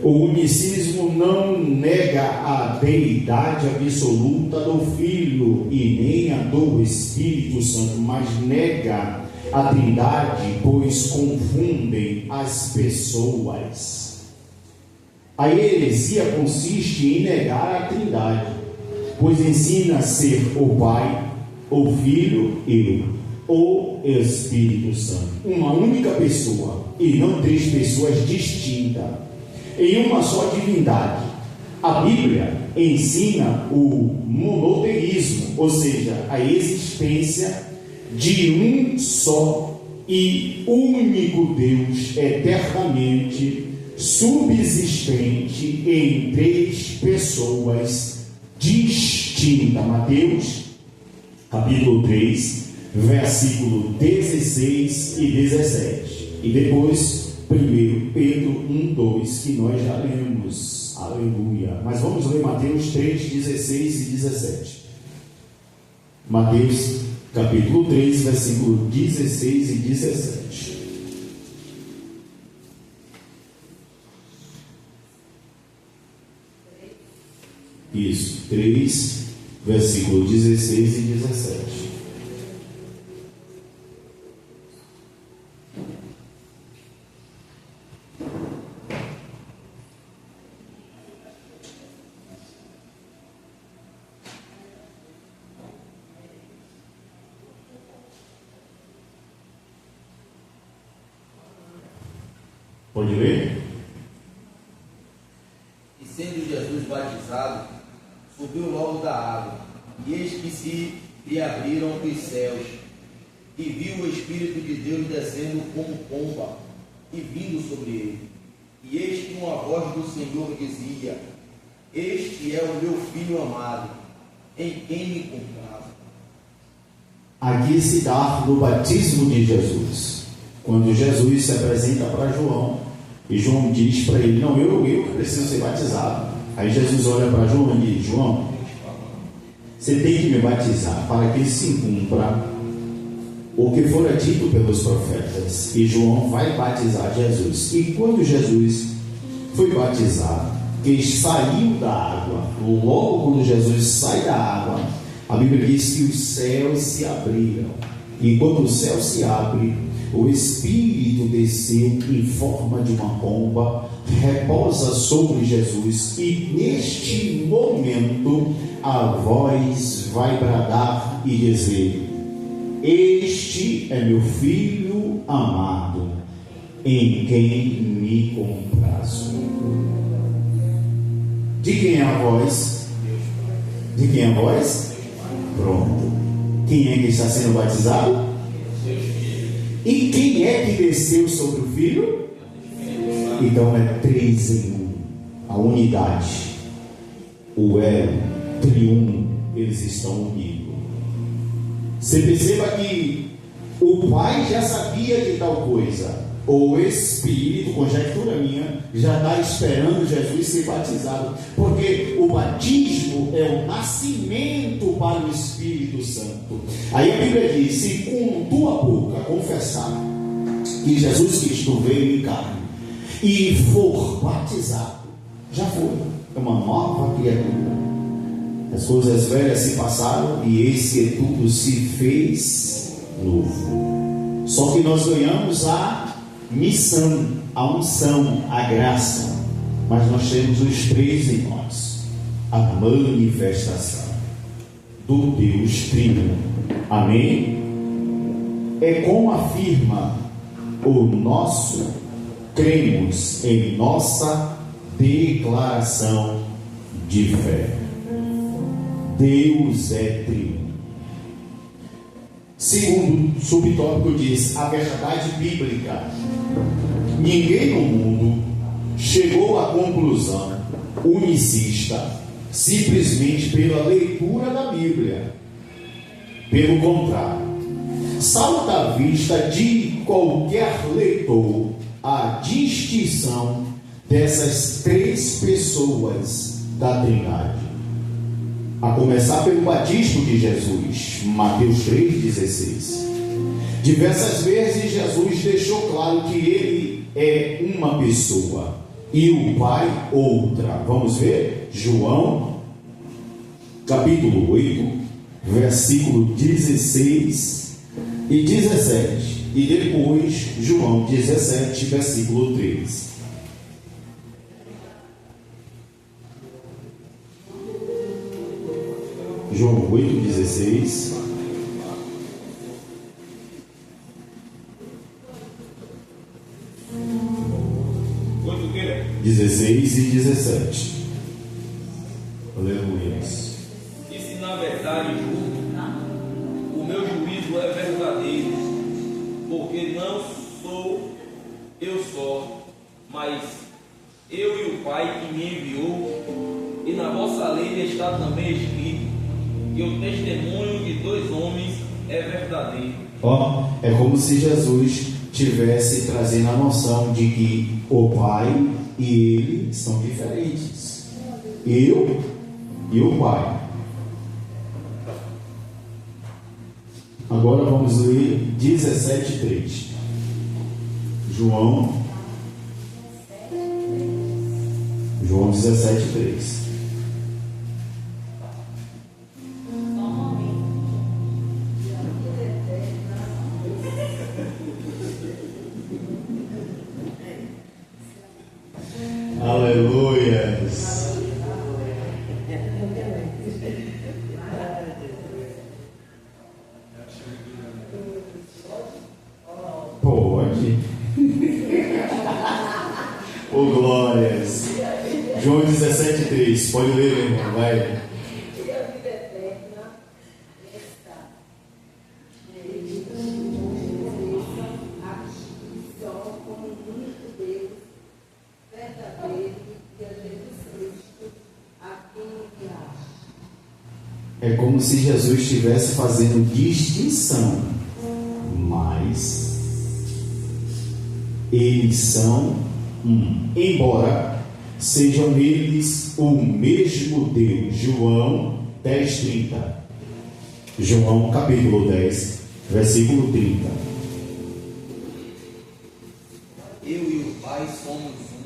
O unicismo não nega a deidade absoluta do Filho e nem a do Espírito Santo, mas nega a Trindade, pois confundem as pessoas. A heresia consiste em negar a Trindade, pois ensina a ser o Pai, o Filho e o Espírito Santo, uma única pessoa e não três pessoas distintas em uma só divindade. A Bíblia ensina o monoteísmo, ou seja, a existência de um só e único Deus eternamente subsistente em três pessoas distintas. Mateus capítulo 3, versículo 16 e 17. E depois 1 Pedro 1, 2, que nós já lemos. Aleluia. Mas vamos ler Mateus 3, 16 e 17. Mateus capítulo 3, versículo 16 e 17. Isso, 3, versículo 16 e 17. Pode ler? E sendo Jesus batizado, subiu logo da água, e eis que se lhe abriram os céus, e viu o Espírito de Deus descendo como pomba, e vindo sobre ele. E eis que uma voz do Senhor dizia: Este é o meu Filho amado, em quem me comprazo. Aqui se dá no batismo de Jesus, quando Jesus se apresenta para João, e João diz para ele: não, eu que preciso ser batizado. Aí Jesus olha para João e diz: João, você tem que me batizar para que se cumpra o que fora dito pelos profetas. E João vai batizar Jesus. E quando Jesus foi batizado, que saiu da água, logo quando Jesus sai da água, a Bíblia diz que os céus se abriram. E quando o céu se abre, o Espírito desceu em forma de uma pomba, repousa sobre Jesus, e neste momento a voz vai bradar e dizer: Este é meu Filho amado, em quem me comprazo. De quem é a voz? De quem é a voz? Pronto. Quem é que está sendo batizado? E quem é que desceu sobre o Filho? Então é 3 em 1. A unidade, o elo, triunfo, eles estão unidos. Você perceba que O pai já sabia de tal coisa. O Espírito, conjectura minha, já está esperando Jesus ser batizado, porque o batismo é o nascimento para o Espírito Santo. Aí a Bíblia diz: se com tua boca confessar que Jesus Cristo veio em carne e for batizado, já foi, é uma nova criatura. As coisas velhas se passaram e eis que tudo se fez novo. Só que nós ganhamos a missão, a unção, a graça, mas nós temos os três em nós: a manifestação do Deus Trino. Amém? É como afirma o nosso, cremos em nossa declaração de fé: Deus é Trino. Segundo subtópico diz: a verdade bíblica. Ninguém no mundo chegou à conclusão unicista simplesmente pela leitura da Bíblia. Pelo contrário, salta à vista de qualquer leitor a distinção dessas três pessoas da Trindade. A começar pelo batismo de Jesus, Mateus 3,16. Diversas vezes Jesus deixou claro que ele é uma pessoa e o Pai outra. Vamos ver? João, capítulo 8, versículo 16 e 17. E depois, João 17, versículo 3. João 8,16. Quanto que é? 16 e 17. Aleluia. E se na verdade julgo, o meu juízo é verdadeiro, porque não sou eu só, mas eu e o Pai que me enviou, e na vossa lei está também escrito que o testemunho de dois homens é verdadeiro. Ó, é como se Jesus tivesse trazendo a noção de que o Pai e ele são diferentes. Eu e o Pai. Agora vamos ler 17:3. João 17:3. Aleluias. Pode. Oh, glórias. João 17:3. Pode ler, meu irmão. Vai. É como se Jesus estivesse fazendo distinção, mas eles são um, embora sejam eles o mesmo Deus. João 10:30. João capítulo 10, versículo 30. Eu e o Pai somos um.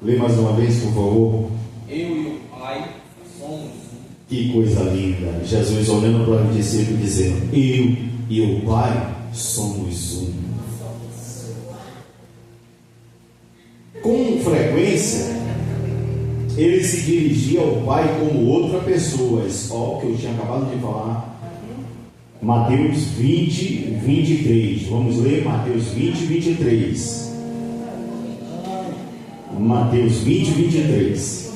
Lê mais uma vez, por favor. Eu e o Pai somos um. Que coisa linda. Jesus olhando para o discípulo dizendo: eu e o Pai somos um. Com frequência, ele se dirigia ao Pai como outra pessoa. Ó, que eu tinha acabado de falar. Mateus 20, 23. Vamos ler Mateus 20, 23. Mateus 20, 23.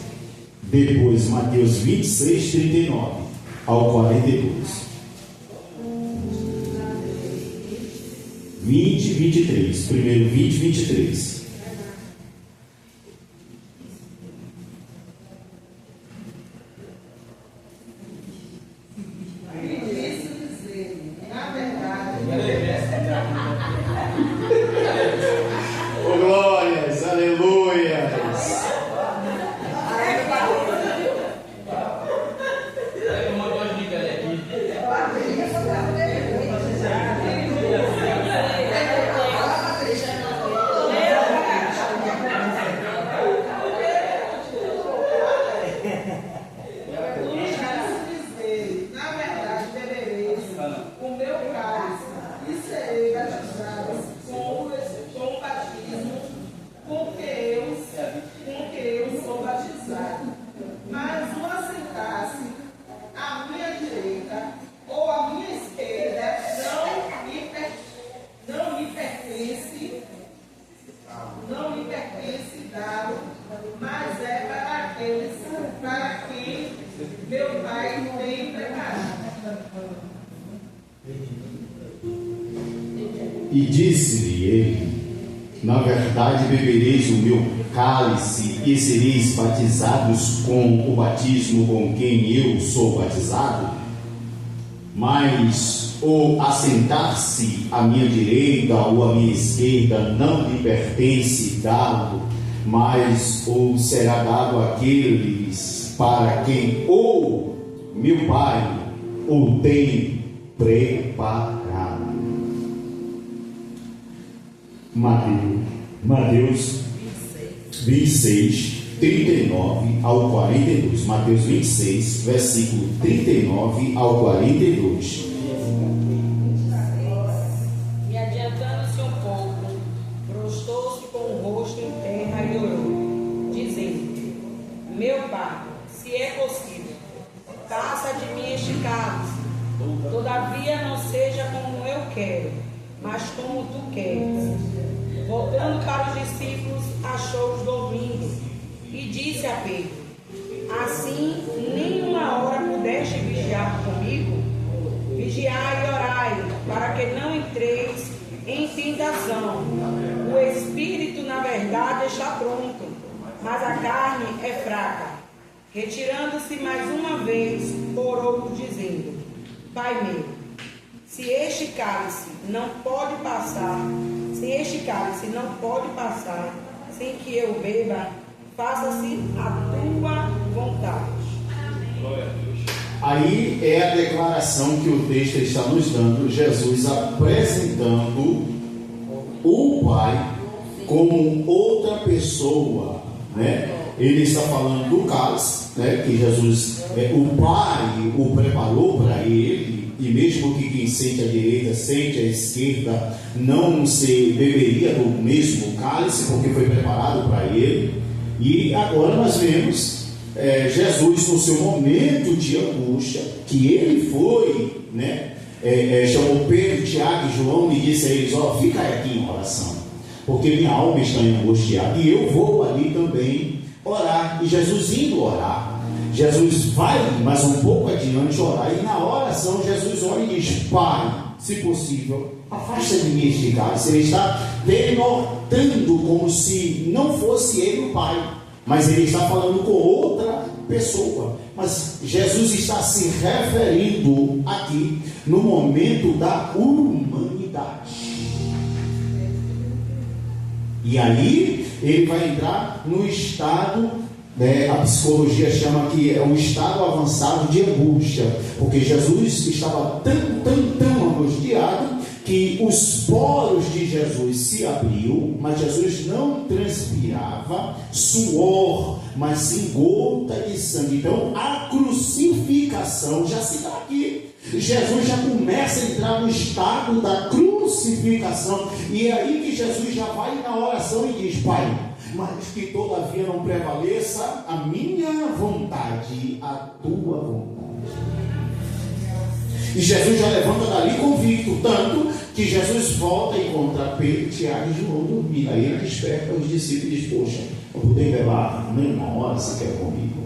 Depois Mateus 26, 39 ao 42. 20, 23. Primeiro 20, 23. E disse dizer: na E disse-lhe ele: na verdade bebereis o meu cálice e sereis batizados com o batismo com quem eu sou batizado, mas ou assentar-se à minha direita ou à minha esquerda não lhe pertence dado, mas ou será dado àqueles para quem ou meu Pai o tem preparado. Mateus 26, 39 ao 42. Mateus 26, versículo 39 ao 42. E adiantando-se um pouco, prostou-se com o rosto em terra e orou, dizendo: meu Pai, se é possível, passa de mim este cálice. Todavia não seja como eu quero, mas como tu queres. Voltando para os discípulos, achou-os dormindo e disse a Pedro: assim, nem uma hora pudeste vigiar comigo? Vigiai e orai, para que não entreis em tentação. O espírito, na verdade, está pronto, mas a carne é fraca. Retirando-se mais uma vez, orou, dizendo: Pai meu, se este cálice não pode passar sem que eu beba, faça-se a tua vontade. Glória a Deus. Aí é a declaração que o texto está nos dando, Jesus apresentando o Pai como outra pessoa, né? Ele está falando do cálice, né? Que Jesus, o Pai o preparou para ele. E mesmo que quem sente à direita, sente à esquerda, não se beberia do mesmo cálice, porque foi preparado para ele. E agora nós vemos Jesus no seu momento de angústia, que ele foi, né, chamou Pedro, Tiago e João e disse a eles: fica aqui em oração, porque minha alma está angustiada, e eu vou ali também orar. E Jesus indo orar, Jesus vai mais um pouco adiante orar, e na oração Jesus ora e diz: Pai, se possível, afasta de mim este cálice. Ele está denotando como se não fosse ele o Pai, mas ele está falando com outra pessoa. Mas Jesus está se referindo aqui no momento da humanidade. E aí ele vai entrar no estado, a psicologia chama que é um estado avançado de angústia, porque Jesus estava tão angustiado que os poros de Jesus se abriu, mas Jesus não transpirava suor, mas sim gota de sangue. Então a crucificação já se dá aqui. Jesus já começa a entrar no estado da crucificação, e é aí que Jesus já vai na oração e diz: Pai, mas que todavia não prevaleça a minha vontade, a tua vontade. E Jesus já levanta dali convicto, tanto que Jesus volta e encontra Pedro, Tiago e João dormindo. Aí ele desperta os discípulos e diz: poxa, eu poder levar nem uma hora se quer comigo.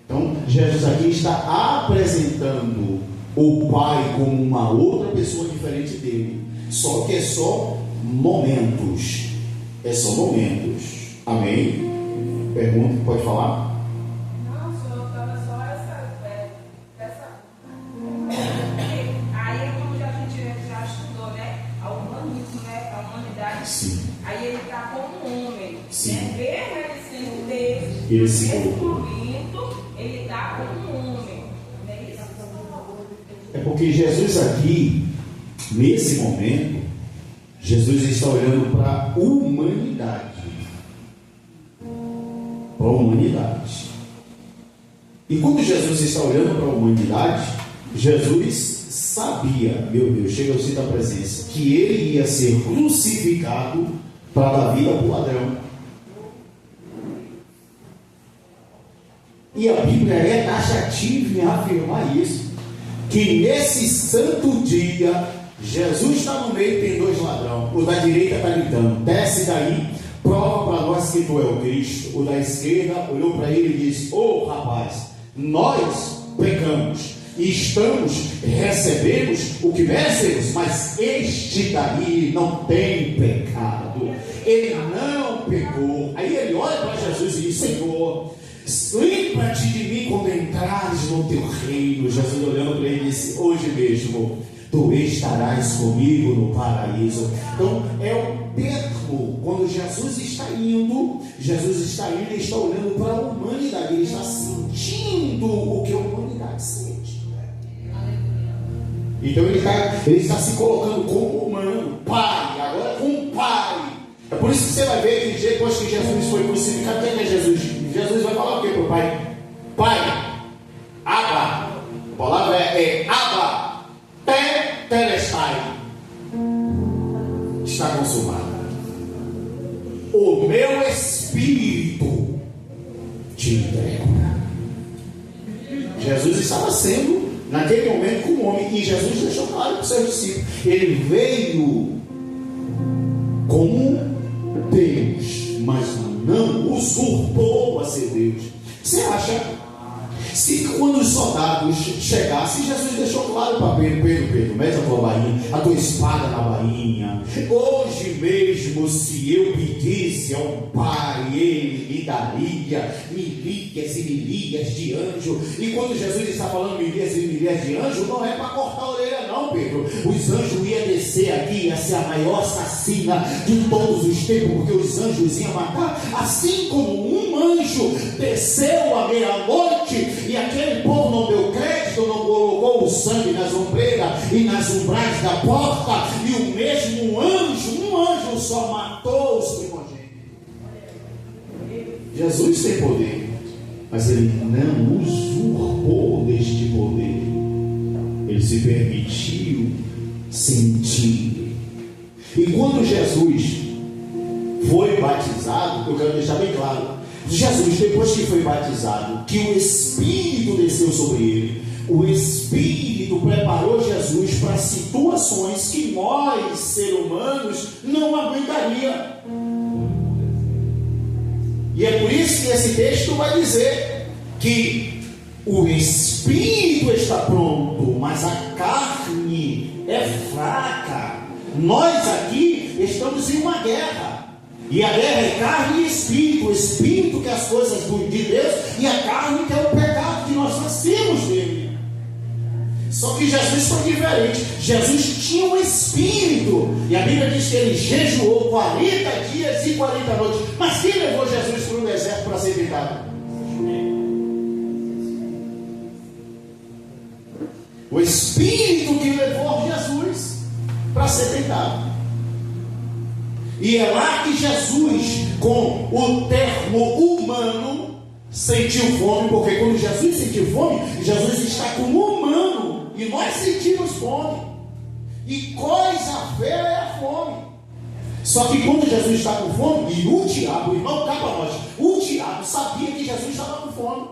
Então Jesus aqui está apresentando o Pai como uma outra pessoa diferente dele, só que é só momentos. É só momentos. Amém? Pergunta, pode falar? Não, senhor, estava só essa. Aí é como a gente já estudou, né? O humanismo, né? A humanidade. Sim. Aí ele está como um homem. Sim. Né? Mesmo ele sendo Deus, Ele se nesse colocou. momento, ele está como um homem. Não é isso? É porque Jesus aqui, nesse momento, Jesus está olhando para a humanidade. Para a humanidade. E quando Jesus está olhando para a humanidade, Jesus sabia, meu Deus, chega ao da presença, que ele ia ser crucificado para dar vida para o ladrão. E a Bíblia é taxativa em afirmar isso, que nesse santo dia Jesus está no meio e tem dois ladrões. O da direita está gritando: desce daí, prova para nós que tu é o Cristo. O da esquerda olhou para ele e disse: rapaz, nós pecamos, recebemos o que merecemos, mas este daí não tem pecado, ele não pecou. Aí ele olha para Jesus e diz: Senhor, lembra-te de mim quando entrares no teu reino. Jesus olhando para ele disse: hoje mesmo tu estarás comigo no paraíso. Então é o termo, quando Jesus está indo e está olhando para a humanidade, ele está sentindo o que a humanidade sente. Então ele está se colocando como humano, pai, agora como pai. É por isso que você vai ver que depois que Jesus foi crucificado, quem é Jesus? Jesus vai falar o que para o pai? Pai, Abba. A palavra é Abba, Tetelestai. Está consumado. O meu espírito te entrego. Jesus estava sendo, naquele momento, como homem, e Jesus deixou claro para os seus discípulos: ele veio como Deus, mas não usurpou a ser Deus. Você acha? Se quando os soldados chegassem, Jesus deixou claro para Pedro, mete a tua bainha, a tua espada na bainha. Hoje mesmo, se eu pedisse ao Pai, Ele me daria milícias e milícias de anjo. E quando Jesus está falando milícias e milícias de anjo, não é para cortar a orelha não, Pedro. Os anjos iam descer aqui, ia ser a maior assassina de todos os tempos, porque os anjos iam matar. Assim como um anjo desceu à meia-noite, e aquele povo não deu crédito, não colocou o sangue nas ombreiras e nas umbrais da porta, e o mesmo anjo, um anjo só matou os primogênitos. Jesus tem poder, mas ele não usurpou deste poder. Ele se permitiu sentir. E quando Jesus foi batizado, eu quero deixar bem claro, Jesus, depois que foi batizado, que o Espírito desceu sobre ele, o Espírito preparou Jesus para situações que nós, seres humanos, não aguentaria. E é por isso que esse texto vai dizer que o Espírito está pronto, mas a carne é fraca. Nós aqui estamos em uma guerra. E a guerra é carne e espírito. O espírito que é as coisas de Deus, e a carne que é o pecado que nós nascemos dele. Só que Jesus foi diferente. Jesus tinha um espírito, e a Bíblia diz que ele jejuou 40 dias e 40 noites. Mas quem levou Jesus para o deserto para ser tentado? O espírito que levou Jesus para ser tentado. E é lá que Jesus, com o termo humano, sentiu fome, porque quando Jesus sentiu fome, Jesus está como humano, e nós sentimos fome. E coisa feia é a fome. Só que quando Jesus está com fome, e o diabo, irmão, cá para nós, o diabo sabia que Jesus estava com fome.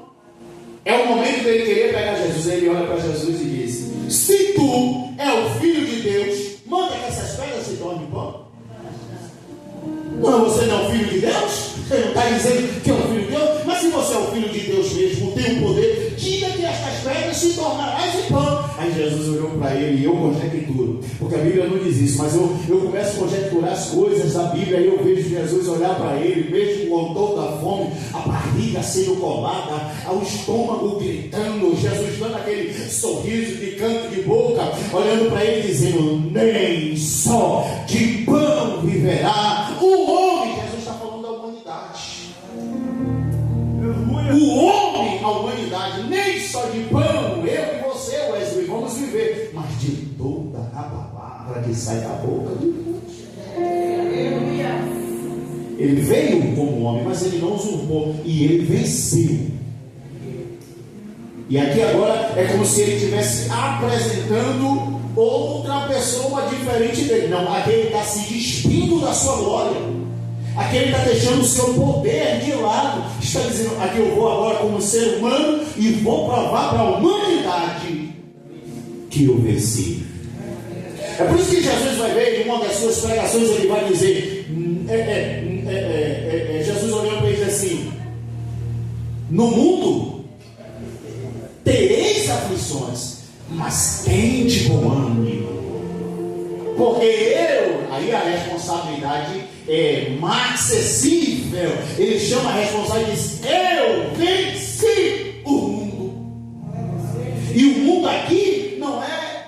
É o momento dele querer pegar Jesus. Ele olha para Jesus e diz: se tu é o Filho de Deus, manda que essas pedras se tornem pão. Não, você não é o Filho de Deus? Você não está dizendo que é o Filho de Deus? Mas se você é o Filho de Deus mesmo, tem o poder, diga que estas pedras se tornarão em pão. Aí Jesus olhou para ele e eu conjecturo, porque a Bíblia não diz isso, mas eu começo a conjecturar as coisas da Bíblia, e eu vejo Jesus olhar para ele, mesmo com toda a fome, a barriga sendo colada, o estômago gritando, Jesus dando aquele sorriso de canto de boca, olhando para ele dizendo: nem só de pão viverá o homem. Jesus está falando da humanidade. O homem, a humanidade, nem só de pão, eu e você, Wesley, vamos viver, mas de toda a palavra que sai da boca de Deus. Ele veio como homem, mas ele não usurpou, e ele venceu. E aqui agora é como se ele estivesse apresentando outra pessoa diferente dele. Não, aquele está se despindo da sua glória. Aquele está deixando o seu poder de lado. Está dizendo: aqui eu vou agora como ser humano e vou provar para a humanidade que eu venci. É por isso que Jesus vai ver, em uma das suas pregações, ele vai dizer, Jesus olhando para ele e diz assim: no mundo tereis aflições, mas tem de bom ânimo. Porque aí a responsabilidade é acessível. Ele chama a responsabilidade e diz: eu venci o mundo. E o mundo aqui não é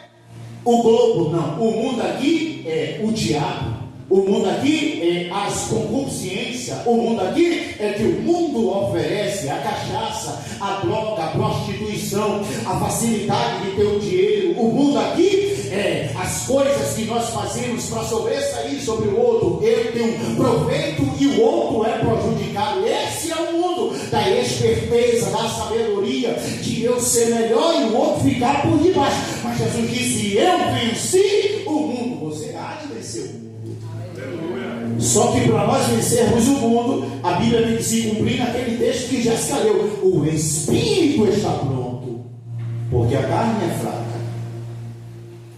o globo, não. O mundo aqui é o diabo. O mundo aqui é as concupiscências. O mundo aqui é que o mundo oferece: a cachaça, a droga, a prostituição, a facilidade de ter o dinheiro. O mundo aqui é as coisas que nós fazemos para sobressair sobre o outro. Eu tenho um proveito e o outro é prejudicado. Esse é o mundo da esperteza, da sabedoria, de eu ser melhor e o outro ficar por debaixo. Mas Jesus disse: eu venci o mundo. Você há de vencer o mundo. Só que para nós vencermos o mundo, a Bíblia tem que se cumprir naquele texto que já se leu: o Espírito está pronto, porque a carne é fraca.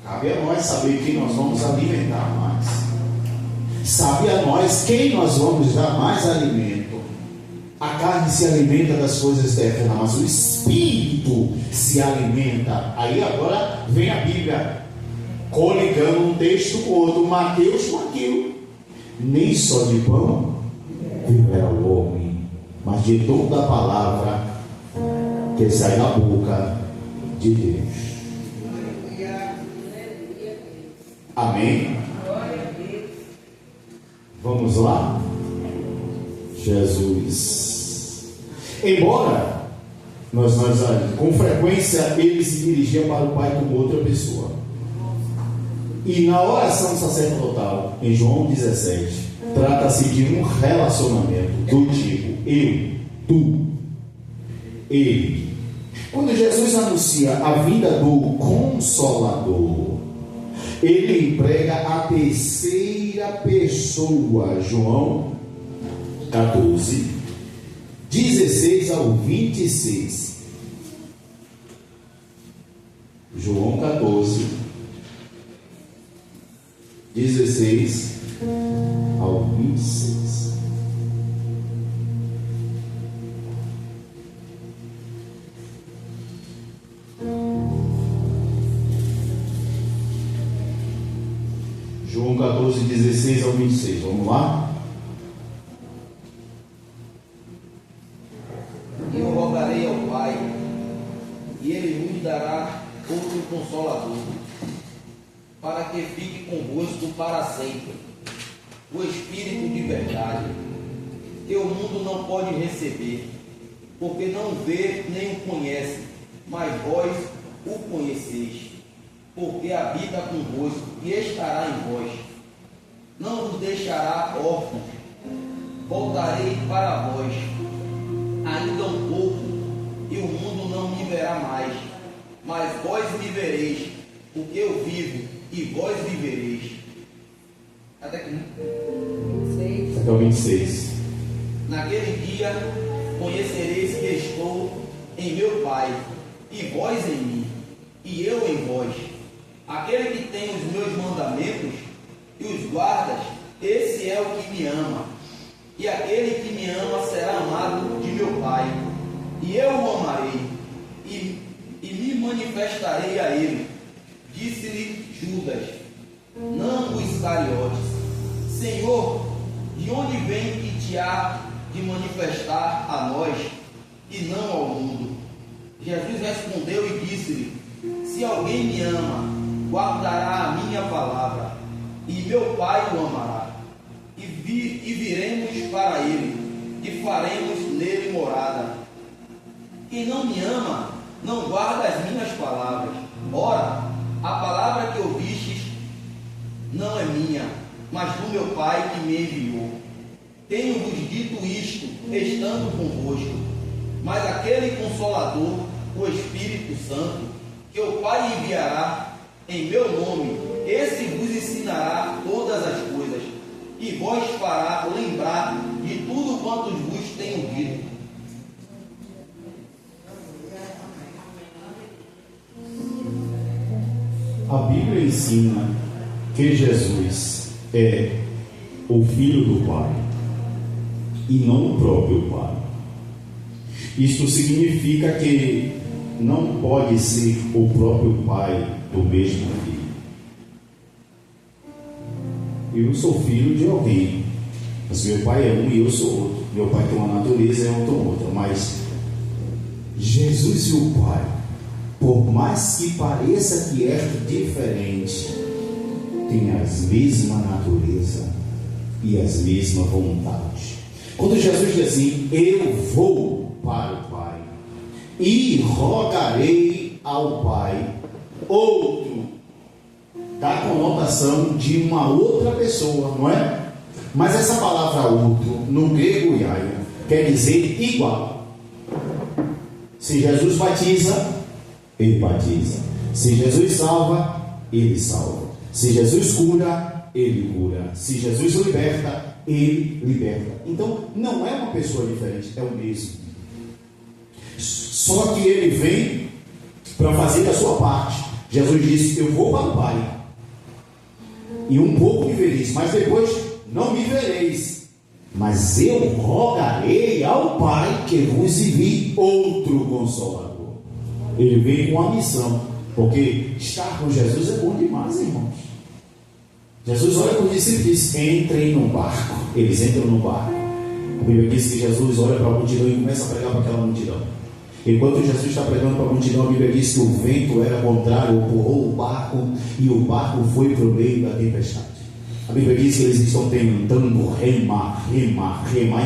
Cabe a nós saber quem nós vamos alimentar mais. Sabe a nós quem nós vamos dar mais alimento. A carne se alimenta das coisas terrenas, mas o Espírito se alimenta. Aí agora vem a Bíblia coligando um texto com o outro, Mateus com aquilo. Nem só de pão viverá o homem, mas de toda a palavra que sai da boca de Deus. Amém? Vamos lá? Jesus. Embora nós com frequência ele se dirigia para o Pai como outra pessoa. E na oração sacerdotal, em João 17, trata-se de um relacionamento do tipo eu, tu, ele. Quando Jesus anuncia a vinda do Consolador, ele emprega a terceira pessoa. João 14, 16 ao 26. João 14, 16 ao 26. João 14, 16 ao 26. Vamos lá? Eu rogarei ao Pai, e Ele nos dará outro Consolador, para que fique convosco para sempre, o Espírito de verdade, que o mundo não pode receber, porque não vê nem o conhece, mas vós o conheceis, porque habita convosco e estará em vós. Não vos deixará órfãos, voltarei para vós. Ainda um pouco, e o mundo não me verá mais, mas vós me vereis, porque eu vivo, e vós vivereis. Até aqui, né? Até o 26. Naquele dia conhecereis que estou em meu Pai, e vós em mim, e eu em vós. Aquele que tem os meus mandamentos e os guardas, esse é o que me ama. E aquele que me ama será amado de meu Pai, e eu o amarei, e me manifestarei a ele. Disse-lhe Judas, não o Iscariotes: Senhor, de onde vem que te há de manifestar a nós e não ao mundo? Jesus respondeu e disse-lhe: se alguém me ama, guardará a minha palavra, e meu Pai o amará, e viremos para ele, e faremos nele morada. Quem não me ama, não guarda as minhas palavras. Ora, a palavra que ouvistes não é minha, mas do meu Pai que me enviou. Tenho-vos dito isto, estando convosco. Mas aquele Consolador, o Espírito Santo, que o Pai enviará em meu nome, esse vos ensinará todas as coisas, e vos fará lembrar de tudo quanto vos tenho dito. A Bíblia ensina que Jesus é o Filho do Pai e não o próprio Pai. Isto significa que não pode ser o próprio pai do mesmo filho. Eu sou filho de alguém, mas meu pai é um e eu sou outro. Meu pai tem uma natureza e eu tenho outra. Mas Jesus e o Pai, por mais que pareça que é diferente, tem as mesmas natureza e as mesmas vontades. Quando Jesus diz assim: eu vou para o Pai e rogarei ao Pai, outro, dá conotação de uma outra pessoa, não é? Mas essa palavra outro, no grego iaio, quer dizer igual. Se Jesus batiza, ele batiza. Se Jesus salva, ele salva. Se Jesus cura, ele cura. Se Jesus liberta, ele liberta. Então, não é uma pessoa diferente, é o mesmo. Só que ele vem para fazer a sua parte. Jesus disse: eu vou para o Pai e um pouco me vereis, mas depois não me vereis, mas eu rogarei ao Pai que vos envie outro Consolador. Ele vem com a missão, porque estar com Jesus é bom demais, irmãos. Jesus olha para os discípulos e diz: entrem no barco. Eles entram no barco. A Bíblia diz que Jesus olha para a multidão e começa a pregar para aquela multidão. Enquanto Jesus está pregando para a multidão, a Bíblia diz que o vento era contrário, empurrou o barco e o barco foi para o meio da tempestade. A Bíblia diz que eles estão tentando remar e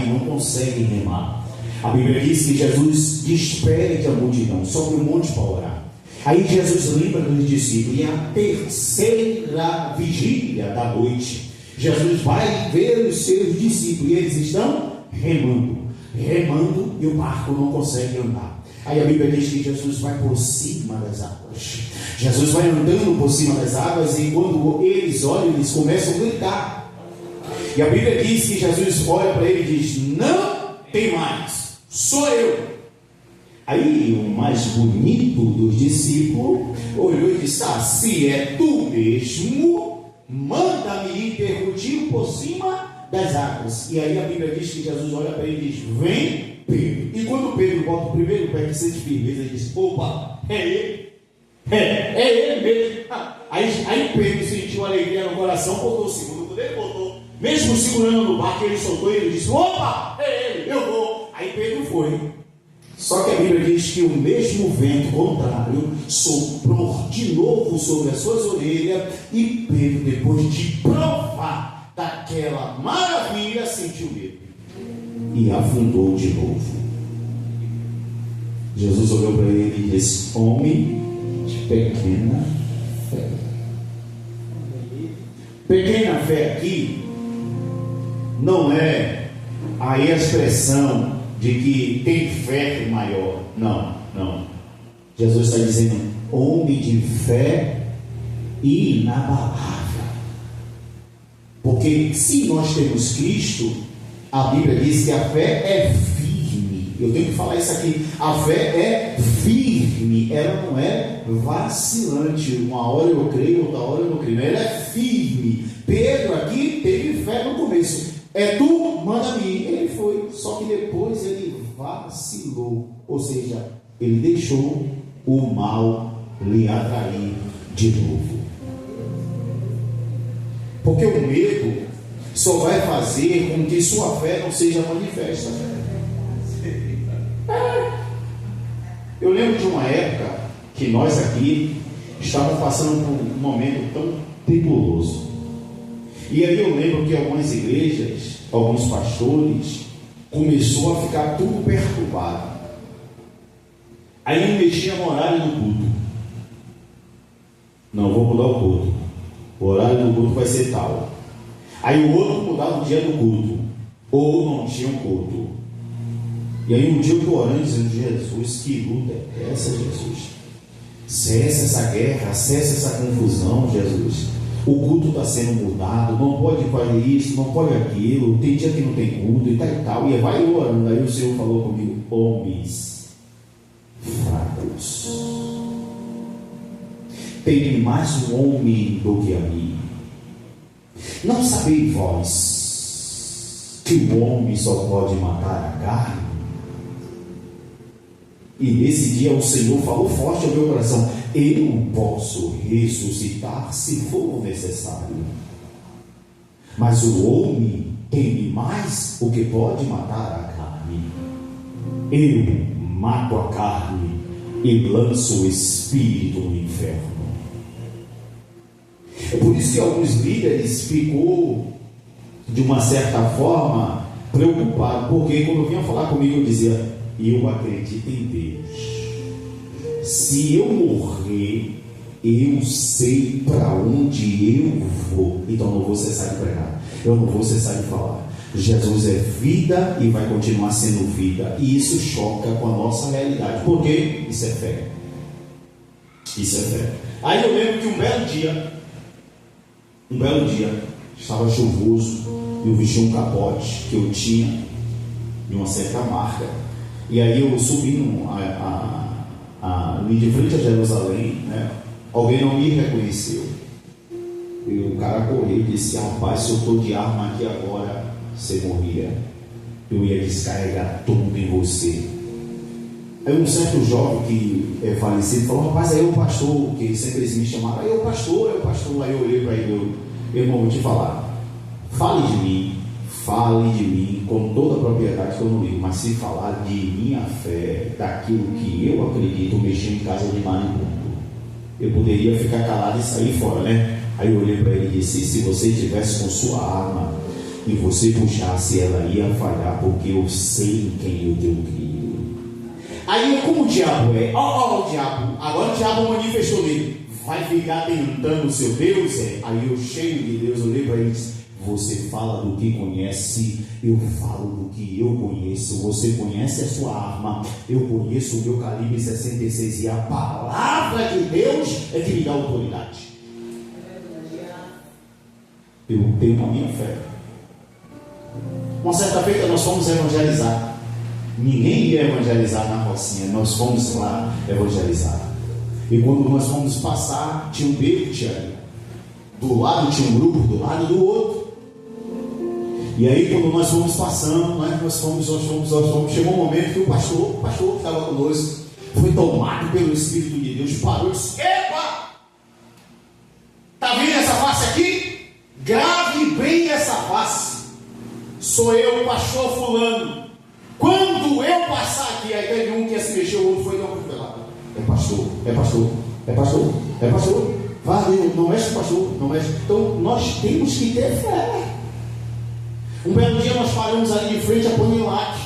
não conseguem remar. A Bíblia diz que Jesus despede a multidão sobre o monte para orar. Aí Jesus lembra dos discípulos, e a terceira vigília da noite, Jesus vai ver os seus discípulos e eles estão remando e o barco não consegue andar. Aí a Bíblia diz que Jesus vai por cima das águas. Jesus vai andando por cima das águas e quando eles olham, eles começam a gritar. E a Bíblia diz que Jesus olha para ele e diz: não tem mais, sou eu. Aí o mais bonito dos discípulos olhou e disse: se é tu mesmo, manda-me ir percutir por cima das águas. E aí a Bíblia diz que Jesus olha para ele e diz: vem Pedro. E quando Pedro bota o primeiro pé que sente firmeza, ele diz: opa, é ele. É ele mesmo. Aí Pedro sentiu alegria no coração, botou o segundo. Quando ele botou, mesmo segurando no barco, ele soltou e ele disse: opa, é ele, eu vou. Aí Pedro foi. Só que a Bíblia diz que o mesmo vento contrário soprou de novo sobre as suas orelhas e Pedro, depois de provar daquela maravilha, sentiu medo e afundou de novo. Jesus olhou para ele e disse: homem de pequena fé. Pequena fé aqui não é a expressão de que tem fé maior. Não. Jesus está dizendo: homem de fé inabalável. Porque se nós temos Cristo, a Bíblia diz que a fé é firme. Eu tenho que falar isso aqui. A fé é firme. Ela não é vacilante. Uma hora eu creio, outra hora eu não creio. Ela é firme. Pedro aqui teve fé no começo. É tu, manda-me ir. Ele foi. Só que depois ele vacilou. Ou seja, ele deixou o mal lhe atrair de novo. Porque o medo só vai fazer com que sua fé não seja manifesta. Eu lembro de uma época que nós aqui estávamos passando por um momento tão tribuloso. E aí eu lembro que algumas igrejas, alguns pastores, começou a ficar tudo perturbado. Aí um mexia no horário do culto. Não, vou mudar o culto. O horário do culto vai ser tal. Aí o outro mudava o dia do culto, ou não tinha um culto. E aí um dia eu estou orando dizendo: Jesus, que luta é essa, Jesus? Cessa essa guerra, cessa essa confusão, Jesus. O culto está sendo mudado, não pode fazer isso, não pode aquilo, tem dia que não tem culto e tal. E vai orando. Aí o Senhor falou comigo: homens fracos, tem mais um homem do que a mim. Não sabeis vós que o homem só pode matar a carne? E nesse dia o Senhor falou forte ao meu coração: eu posso ressuscitar se for necessário. Mas o homem teme mais o que pode matar a carne. Eu mato a carne e lanço o espírito no inferno. É por isso que alguns líderes ficou, de uma certa forma, preocupado, porque quando vinham falar comigo eu dizia: eu acredito em Deus. Se eu morrer, eu sei para onde eu vou. Então não vou cessar de pregar, eu não vou cessar de falar. Jesus é vida e vai continuar sendo vida. E isso choca com a nossa realidade. Por quê? Isso é fé. Isso é fé. Aí eu lembro que um belo dia, estava chuvoso, e eu vesti um capote que eu tinha de uma certa marca. E aí eu subi ali de frente a Jerusalém, né? Alguém não me reconheceu. E o cara correu e disse: rapaz, se eu estou de arma aqui agora, você morria. Eu ia descarregar tudo em você. Aí um certo jovem que é falecido falou: rapaz, aí é o pastor, que sempre eles me chamaram, aí é o pastor. Aí eu olhei para ele: irmão, vou te falar, fale de mim com toda a propriedade que eu não ligo, mas se falar de minha fé, daquilo que eu acredito, mexer em casa de marimbondo, eu poderia ficar calado e sair fora, né? Aí eu olhei para ele e disse: se você estivesse com sua arma e você puxasse, ela ia falhar, porque eu sei em quem eu tenho crido. Aí como o diabo é? O diabo, agora o diabo manifestou nele: vai ficar tentando o seu Deus? Aí eu, cheio de Deus, olhei para ele e disse: você fala do que conhece, eu falo do que eu conheço. Você conhece a sua arma, eu conheço o meu calibre 66, e a palavra de Deus é que me dá autoridade. Eu tenho a minha fé. Uma certa feita nós fomos evangelizar. Ninguém ia evangelizar na Rocinha, nós fomos lá evangelizar. E quando nós fomos passar, tinha um beco, Tiago. Do lado tinha um grupo, do lado do outro. E aí quando nós fomos passando, nós fomos, chegou um momento que o pastor que estava conosco foi tomado pelo Espírito de Deus, parou e disse: epa! Está vendo essa face aqui? Grave bem essa face. Sou eu, o pastor fulano. Quando eu passar aqui, aí teve um que ia se mexer, o outro foi dar uma pelada. É pastor. Valeu, não mexe com o pastor, não mexe. Então nós temos que ter fé. Um belo dia nós paramos ali de frente a Ponilac.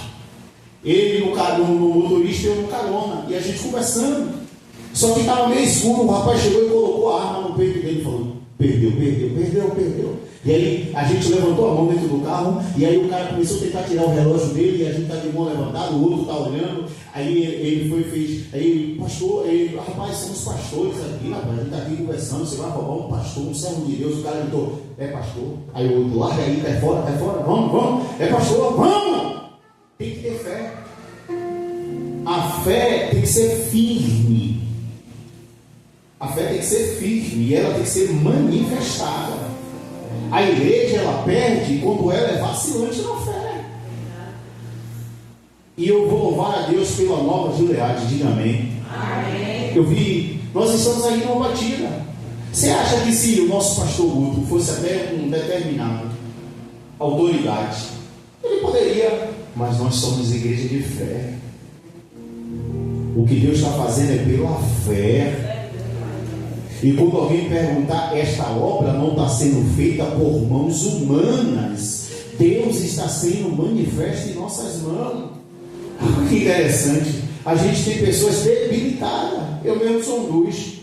Ele no motorista e eu no carona. E a gente conversando. Só que estava meio escuro. O rapaz chegou e colocou a arma no peito dele e falou: perdeu. E aí a gente levantou a mão dentro do carro. E aí o cara começou a tentar tirar o relógio dele. E a gente está de mão levantada, o outro está olhando. Aí ele fez. Aí, pastor, rapaz, somos pastores aqui, rapaz. A gente está aqui conversando. Você vai roubar um pastor, um servo de Deus. O cara gritou: é pastor. Aí o outro: larga aí, cai fora, vamos. É pastor, vamos. Tem que ter fé. A fé tem que ser firme. A fé tem que ser firme e ela tem que ser manifestada. A igreja ela perde quando ela é vacilante na fé. E eu vou louvar a Deus pela Nova Gileade. Diga amém. Amém. Nós estamos aí numa batida. Você acha que se o nosso pastor Guto fosse até um determinado autoridade, ele poderia, mas nós somos igreja de fé. O que Deus está fazendo é pela fé. E quando alguém perguntar, esta obra não está sendo feita por mãos humanas, Deus está sendo manifesto em nossas mãos. Que interessante. A gente tem pessoas debilitadas. Eu mesmo sou um dos.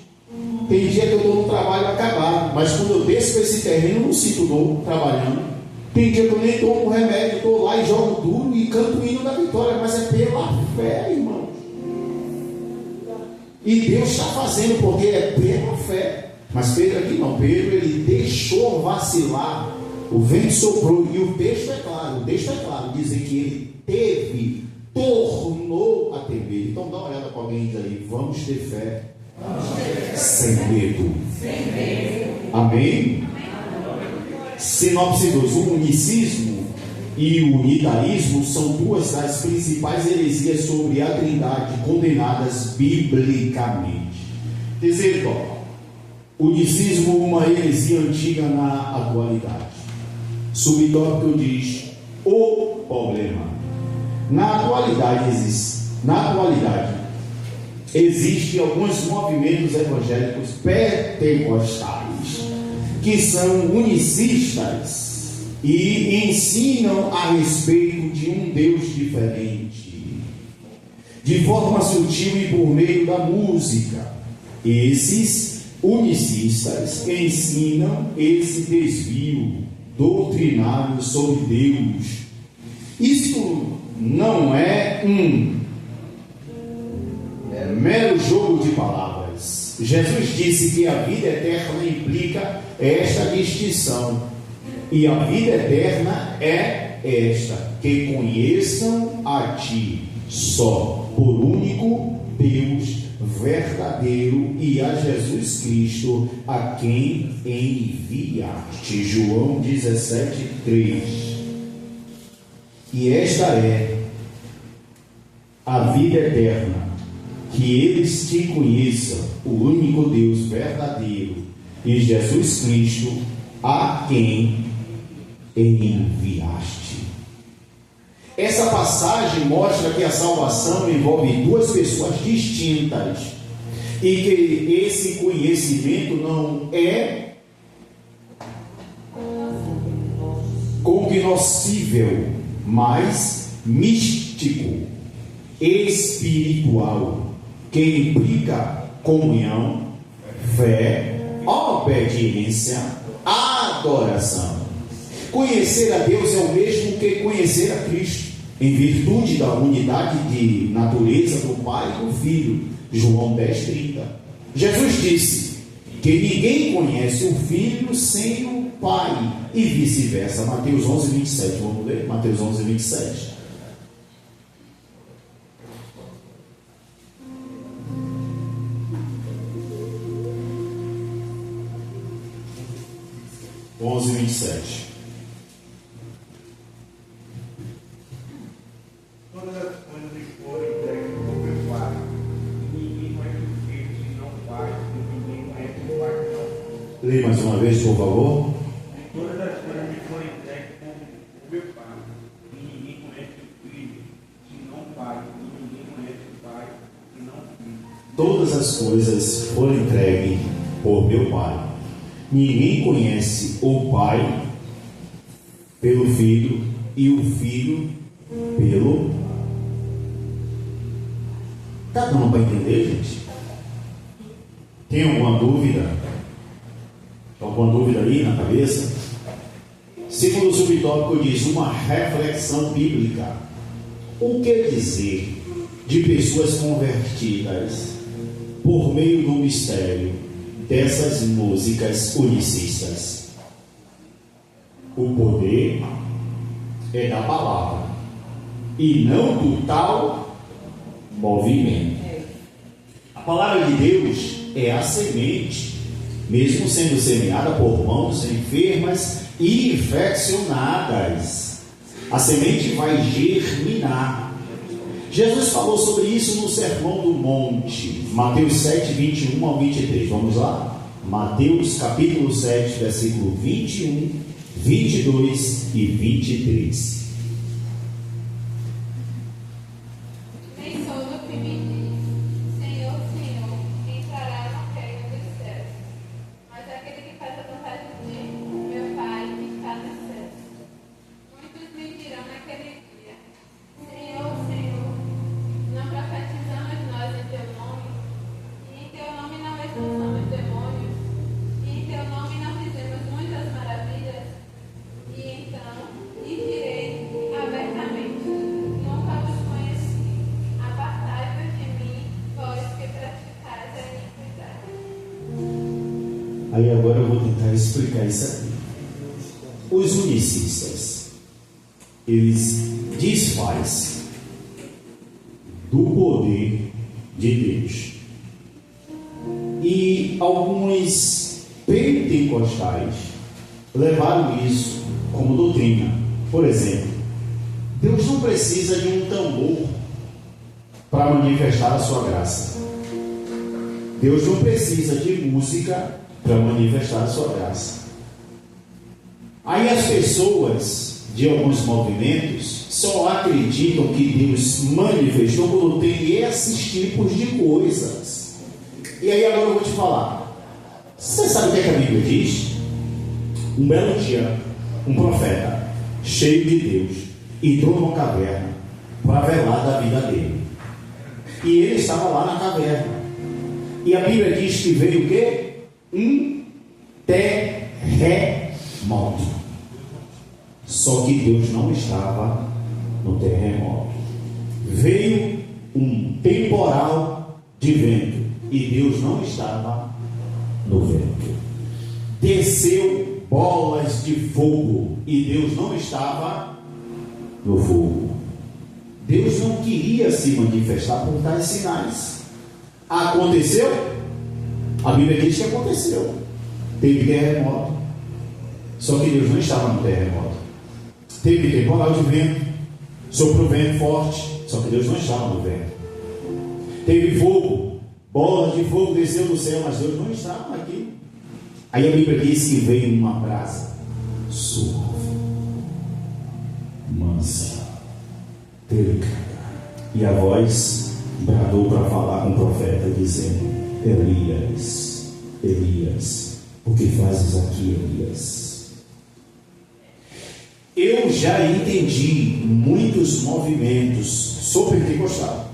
Tem dia que eu estou no trabalho acabado, mas quando eu desço esse terreno, eu não sinto dor trabalhando. Tem dia que eu nem tomo remédio, estou lá e jogo duro e canto o hino da vitória, mas é pela fé, irmão. E Deus está fazendo porque é pela fé. Mas Pedro aqui não. Pedro ele deixou vacilar. O vento soprou. E o texto é claro. Dizer que ele tornou a temer. Então dá uma olhada para alguém aí. Vamos ter fé. Sem medo. Amém? Sinopse 2. O unicismo e o unitarismo são duas das principais heresias sobre a Trindade condenadas biblicamente. Terceiro tópico: unicismo, uma heresia antiga na atualidade. Subtópico diz: o problema. Na atualidade existem alguns movimentos evangélicos pentecostais que são unicistas e ensinam a respeito de um Deus diferente, de forma sutil e por meio da música. Esses unicistas ensinam esse desvio doutrinário sobre Deus. Isto não é um mero jogo de palavras. Jesus disse que a vida eterna implica esta distinção. E a vida eterna é esta: que conheçam a Ti só, por único Deus verdadeiro, e a Jesus Cristo, a quem enviaste. João 17:3. E esta é a vida eterna, que eles te conheçam, o único Deus verdadeiro, e Jesus Cristo, a quem enviaste. Essa passagem mostra que a salvação envolve duas pessoas distintas e que esse conhecimento não é cognoscível, mas místico, espiritual, que implica comunhão, fé, obediência, adoração. Conhecer a Deus é o mesmo que conhecer a Cristo, em virtude da unidade de natureza do Pai e do Filho. João 10:30. Jesus disse que ninguém conhece o Filho sem o Pai, e vice-versa. Mateus 11:27. Vamos ler? Mateus 11:27. Todas as coisas lhe foram entregues por meu Pai, e ninguém conhece o Filho senão o Pai, e ninguém conhece o Pai senão o Filho. Lê mais uma vez, por favor. Todas as coisas lhe foram entregues por meu Pai, e ninguém conhece o Filho senão o Pai, e ninguém conhece o Pai senão o Filho. Todas as coisas foram entregues por meu Pai. Ninguém conhece o Pai pelo Filho, e o Filho pelo... Está dando para entender, gente? Tem alguma dúvida? Alguma dúvida aí na cabeça? Segundo subtópico diz: uma reflexão bíblica. O que dizer de pessoas convertidas por meio do mistério dessas músicas unicistas? O poder é da palavra e não do tal movimento. A palavra de Deus é a semente, mesmo sendo semeada por mãos enfermas e infeccionadas. A semente vai germinar. Jesus falou sobre isso no Sermão do Monte, Mateus 7:21-23. Vamos lá? Mateus capítulo 7, versículo 21, 22 e 23. Nem todo que me diz, Senhor, Senhor, entrará no reino dos céus, mas aquele que faz a vontade de meu Pai que está nos céus. Muitos me dirão naquele dia: Senhor, Senhor, não profetizamos nós em teu nome, e em teu nome não expulsamos demônios, e em teu nome não fizemos muitas maravilhas? E então lhe direi abertamente: nunca vos conheci. Apartai-vos de mim, vós que praticais a iniquidade. Aí agora eu vou tentar explicar isso aqui. Os unicistas, eles desfazem do poder de Deus. E alguns pentecostais levaram isso como doutrina. Por exemplo, Deus não precisa de um tambor para manifestar a sua graça. Deus não precisa de música para manifestar a sua graça. Aí as pessoas de alguns movimentos só acreditam que Deus manifestou quando tem esses tipos de coisas. E aí agora eu vou te falar. Você sabe o que a Bíblia diz? Um belo dia, um profeta cheio de Deus entrou numa caverna para velar da vida dele. E ele estava lá na caverna. E a Bíblia diz que veio o quê? Um terremoto. Só que Deus não estava no terremoto. Veio um temporal de vento e Deus não estava no vento. Desceu bolas de fogo e Deus não estava no fogo. Deus não queria se manifestar por tais sinais. Aconteceu? A Bíblia diz que aconteceu. Teve terremoto. Só que Deus não estava no terremoto. Teve temporal de vento. Soprou vento forte. Só que Deus não estava no vento. Teve fogo. Bolas de fogo desceu do céu, mas Deus não estava aqui. Aí a Bíblia diz que veio uma brasa suave, mansa, delicada. E a voz bradou para falar com o profeta, dizendo: Elias, Elias, o que fazes aqui, Elias? Eu já entendi muitos movimentos, sou pentecostal,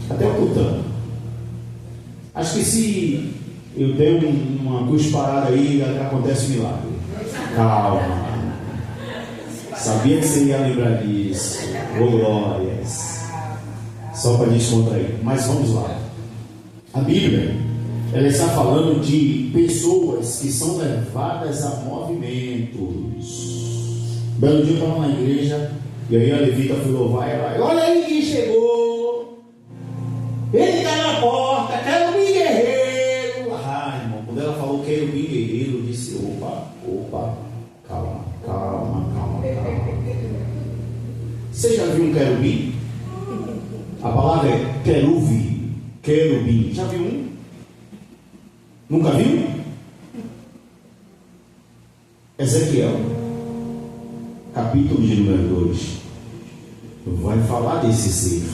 até ocultando. Acho que se eu der uma cusparada aí, acontece um milagre. Calma. Sabia que você ia lembrar disso. Oh, glórias. Só para descontrair. Mas vamos lá. A Bíblia, ela está falando de pessoas que são levadas a movimentos. Belo dia eu estava na igreja, e aí a levita foi louvar ela. Olha aí quem chegou. Ele está na porta, quero um guerreiro. Ah, irmão, quando ela falou quero um guerreiro, eu disse: opa, calma. Você já viu um querubim? A palavra é querubim. Já viu um? Nunca viu? Ezequiel, capítulo de número 2, vai falar desse ser,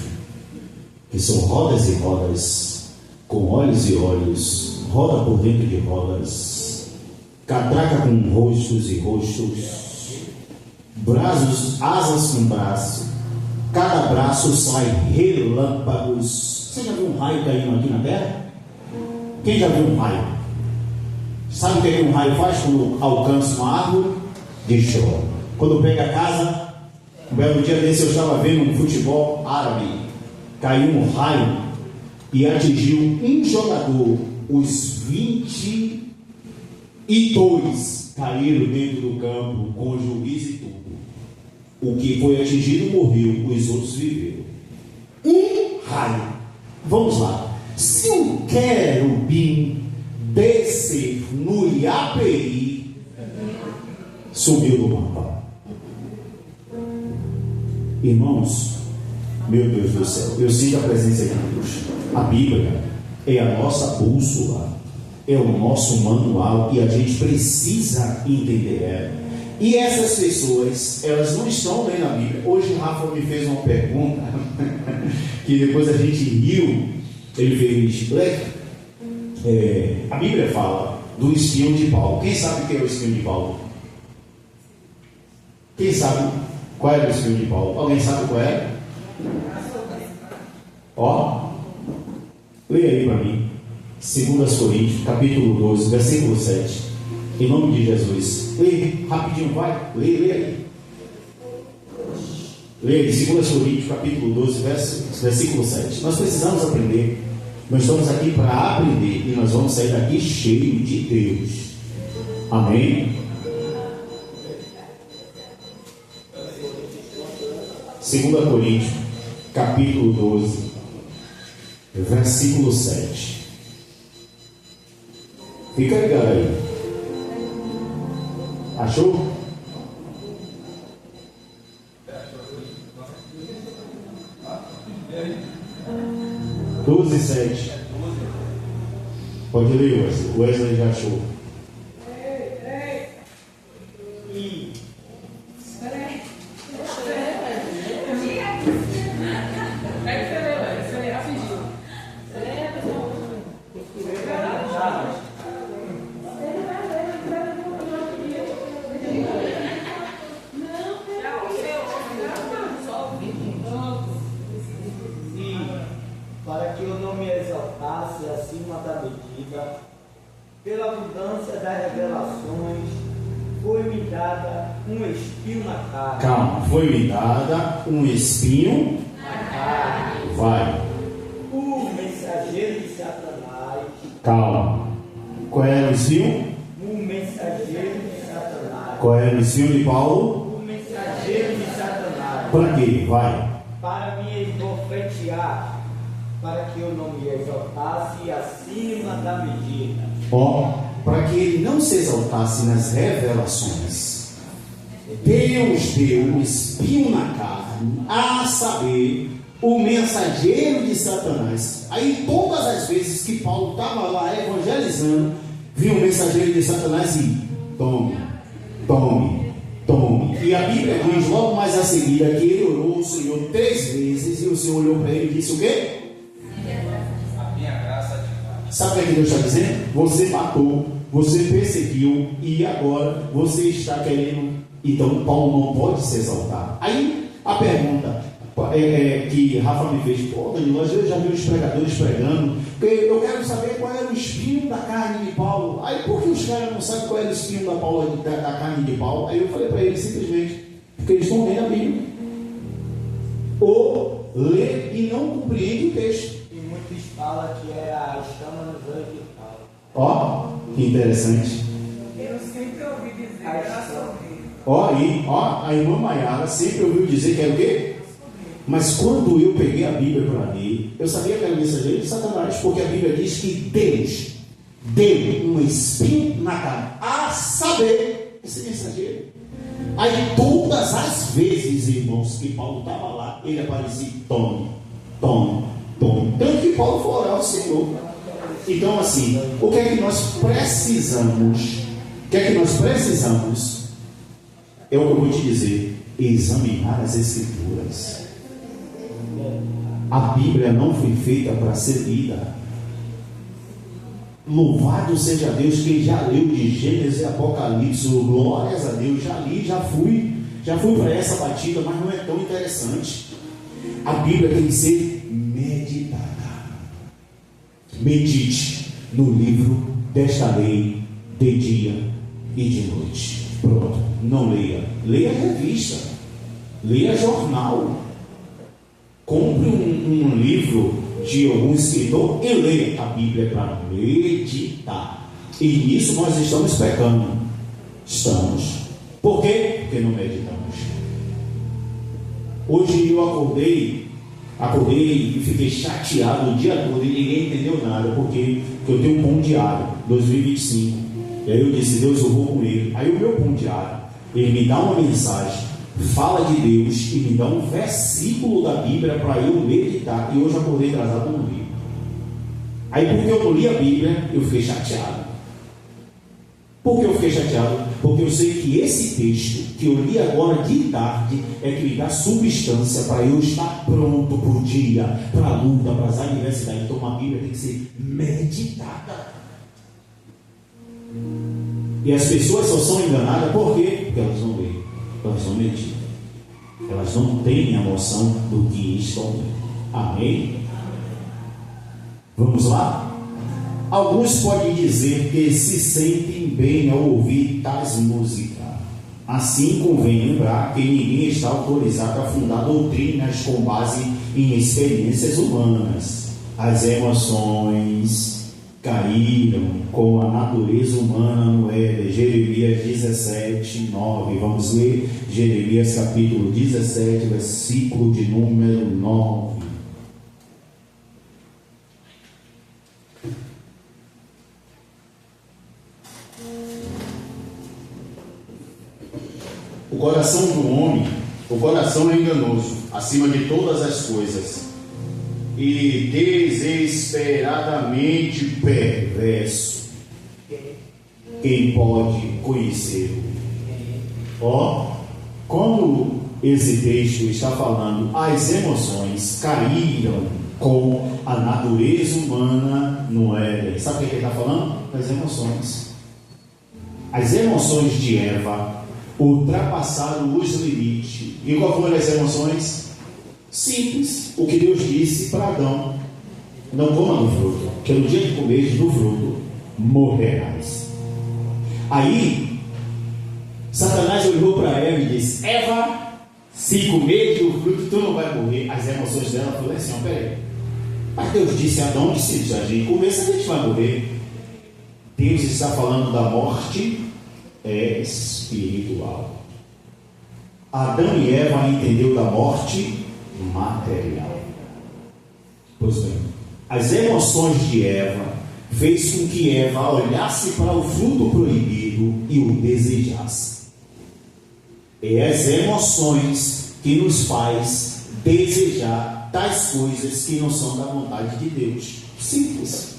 que são rodas e rodas, com olhos e olhos, roda por dentro de rodas, catraca com rostos e rostos, braços, asas com braço, cada braço sai relâmpagos. Você já viu um raio caindo aqui na terra? Quem já viu um raio? Sabe o que um raio faz quando alcança uma árvore? Destrói. Quando pega a casa, um belo dia desse eu estava vendo um futebol árabe, caiu um raio e atingiu um jogador. Os 22 caíram dentro do campo com juiz e tudo. O que foi atingido morreu, os outros viveram. Um raio. Vamos lá. Se um querubim descer no IAPI, subiu do mapa. Irmãos, meu Deus do céu, eu sinto a presença de Deus. A Bíblia é a nossa bússola, é o nosso manual e a gente precisa entender ela. E essas pessoas, elas não estão lendo a Bíblia. Hoje Rafa me fez uma pergunta que depois a gente riu. Ele fez: a Bíblia fala do espião de Paulo. Quem sabe o que é o espião de Paulo? Quem sabe qual era o espião de Paulo? Alguém sabe qual era? Ó, leia aí para mim, 2 Coríntios, capítulo 12, versículo 7. Em nome de Jesus. Leia rapidinho, vai. Leia aí. Leia aí, 2 Coríntios, capítulo 12, versículo 7. Nós precisamos aprender. Nós estamos aqui para aprender. E nós vamos sair daqui cheio de Deus. Amém? 2 Coríntios, capítulo 12, versículo 7. Fica ligado aí. Achou? 12:7. Pode ler, Wesley. O Wesley já achou. Para que eu não me exaltasse acima da medida, pela abundância das revelações, foi-me dada um espinho na carne. Calma, foi-me dada um espinho Na carne. Vai. O mensageiro de Satanás. Calma. Qual era o espinho? O mensageiro de Satanás. Qual era o espinho de Paulo? O mensageiro de Satanás. Para quê? Vai. Para me esbofetear, para que eu não me exaltasse acima da medida. Ó, para que ele não se exaltasse nas revelações, Deus deu um espinho na carne, a saber, o mensageiro de Satanás. Aí todas as vezes que Paulo estava lá evangelizando, viu o mensageiro de Satanás e tome, tome, tome. E a Bíblia diz logo mais a seguir que ele orou o Senhor 3 vezes e o Senhor olhou para ele e disse o quê? A minha graça te Sabe o que Deus está dizendo? Você matou, você perseguiu e agora você está querendo. Então Paulo não pode se exaltar. Aí a pergunta que Rafa me fez: pô, Danilo, eu já vi os pregadores pregando, porque eu quero saber qual era o espinho da carne de Paulo. Aí por que os caras não sabem qual era o espinho da carne de Paulo? Aí eu falei para eles simplesmente: porque eles estão lendo a Bíblia, ou lê e não compreende o texto. E muitos falam que é a escama nos olhos de Paulo. Ó, que interessante. Eu sempre ouvi dizer que era sorrir. Ó, aí, ó, a irmã Maiara sempre ouviu dizer que era o quê? Mas quando eu peguei a Bíblia para ler, eu sabia que era o mensageiro de Satanás, porque a Bíblia diz que Deus deu um espinho na carne, a saber, esse mensageiro. Aí todas as vezes, irmãos, que Paulo estava lá, ele aparecia: tome, tome, tome. Tanto que Paulo foi orar ao Senhor. Então, assim, o que é que nós precisamos? O que é que nós precisamos? É o que eu vou te dizer: examinar as Escrituras. A Bíblia não foi feita para ser lida. Louvado seja Deus, quem já leu de Gênesis e Apocalipse, glórias a Deus, já li, já fui para essa batida, mas não é tão interessante. A Bíblia tem que ser meditada. Medite no livro desta lei de dia e de noite. Pronto, não leia. Leia revista, leia jornal, compre um livro de algum escritor e leia. A Bíblia para meditar. E nisso nós estamos pecando. Estamos. Por quê? Porque não meditamos. Hoje eu acordei e fiquei chateado o dia todo e ninguém entendeu nada, porque eu tenho um pão diário 2025. E aí eu disse: Deus, eu vou com ele. Aí o meu pão diário, ele me dá uma mensagem, fala de Deus e me dá um versículo da Bíblia para eu meditar. E hoje eu acordei atrasado, não li. Aí porque eu não li a Bíblia, eu fiquei chateado. Por que eu fiquei chateado? Porque eu sei que esse texto que eu li agora de tarde é que me dá substância para eu estar pronto para o dia, para a luta, para as adversidades. Então a Bíblia tem que ser meditada. E as pessoas só são enganadas por quê? Porque elas não leem, elas não meditam, elas não têm a noção do que estão lendo. Amém? Vamos lá? Alguns podem dizer que se sentem bem ao ouvir tais músicas. Assim, convém lembrar que ninguém está autorizado a fundar doutrinas com base em experiências humanas. As emoções caíram com a natureza humana no Éden. Jeremias 17, 9. Vamos ler Jeremias capítulo 17, versículo de número 9. O coração do homem, o coração é enganoso, acima de todas as coisas. e desesperadamente perverso. Quem pode conhecê-lo? Quando esse texto está falando, as emoções caíram com a natureza humana no Éden. Sabe o que ele está falando? Das emoções. As emoções de Eva ultrapassaram os limites. E qual foram as emoções? Simples. O que Deus disse para Adão: não coma do fruto, que no dia que comeres do fruto, morrerás. Aí, Satanás olhou para Eva e disse: Eva, se comeres do fruto, tu não vai morrer. As emoções dela falaram assim: peraí, mas Deus disse a Adão que se a gente comer, a gente vai morrer. Deus está falando da morte espiritual. Adão e Eva entenderam da morte material. Pois bem, as emoções de Eva fez com que Eva olhasse para o fruto proibido e o desejasse. É as emoções que nos faz desejar tais coisas que não são da vontade de Deus. Simples.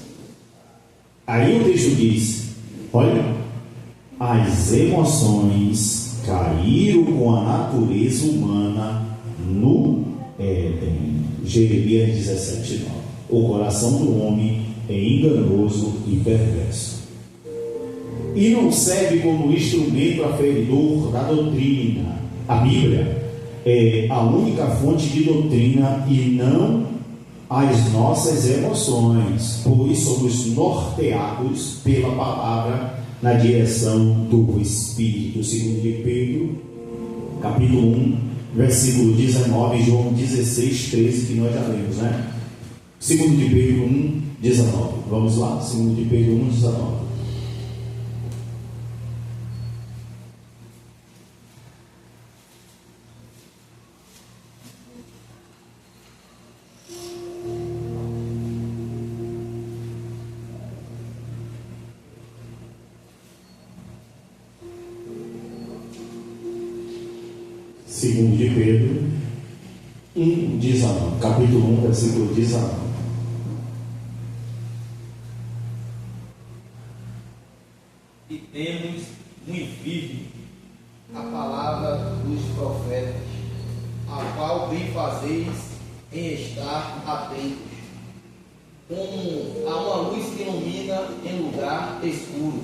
Aí o texto diz: olha, as emoções caíram com a natureza humana no Éden. Jeremias 17:9. O coração do homem é enganoso e perverso, e não serve como instrumento aferidor da doutrina. A Bíblia é a única fonte de doutrina e não as nossas emoções, pois somos norteados pela palavra na direção do Espírito. 2 de Pedro, capítulo 1, versículo 19, João 16, 13, que nós já lemos, né? 2 de Pedro 1, 19. Vamos lá, 2 de Pedro 1, 19. Segundo de Pedro 1, 19, capítulo 1, versículo 19. E temos muito firme a palavra dos profetas, a qual bem fazeis em estar atentos, como a uma luz que ilumina em lugar escuro,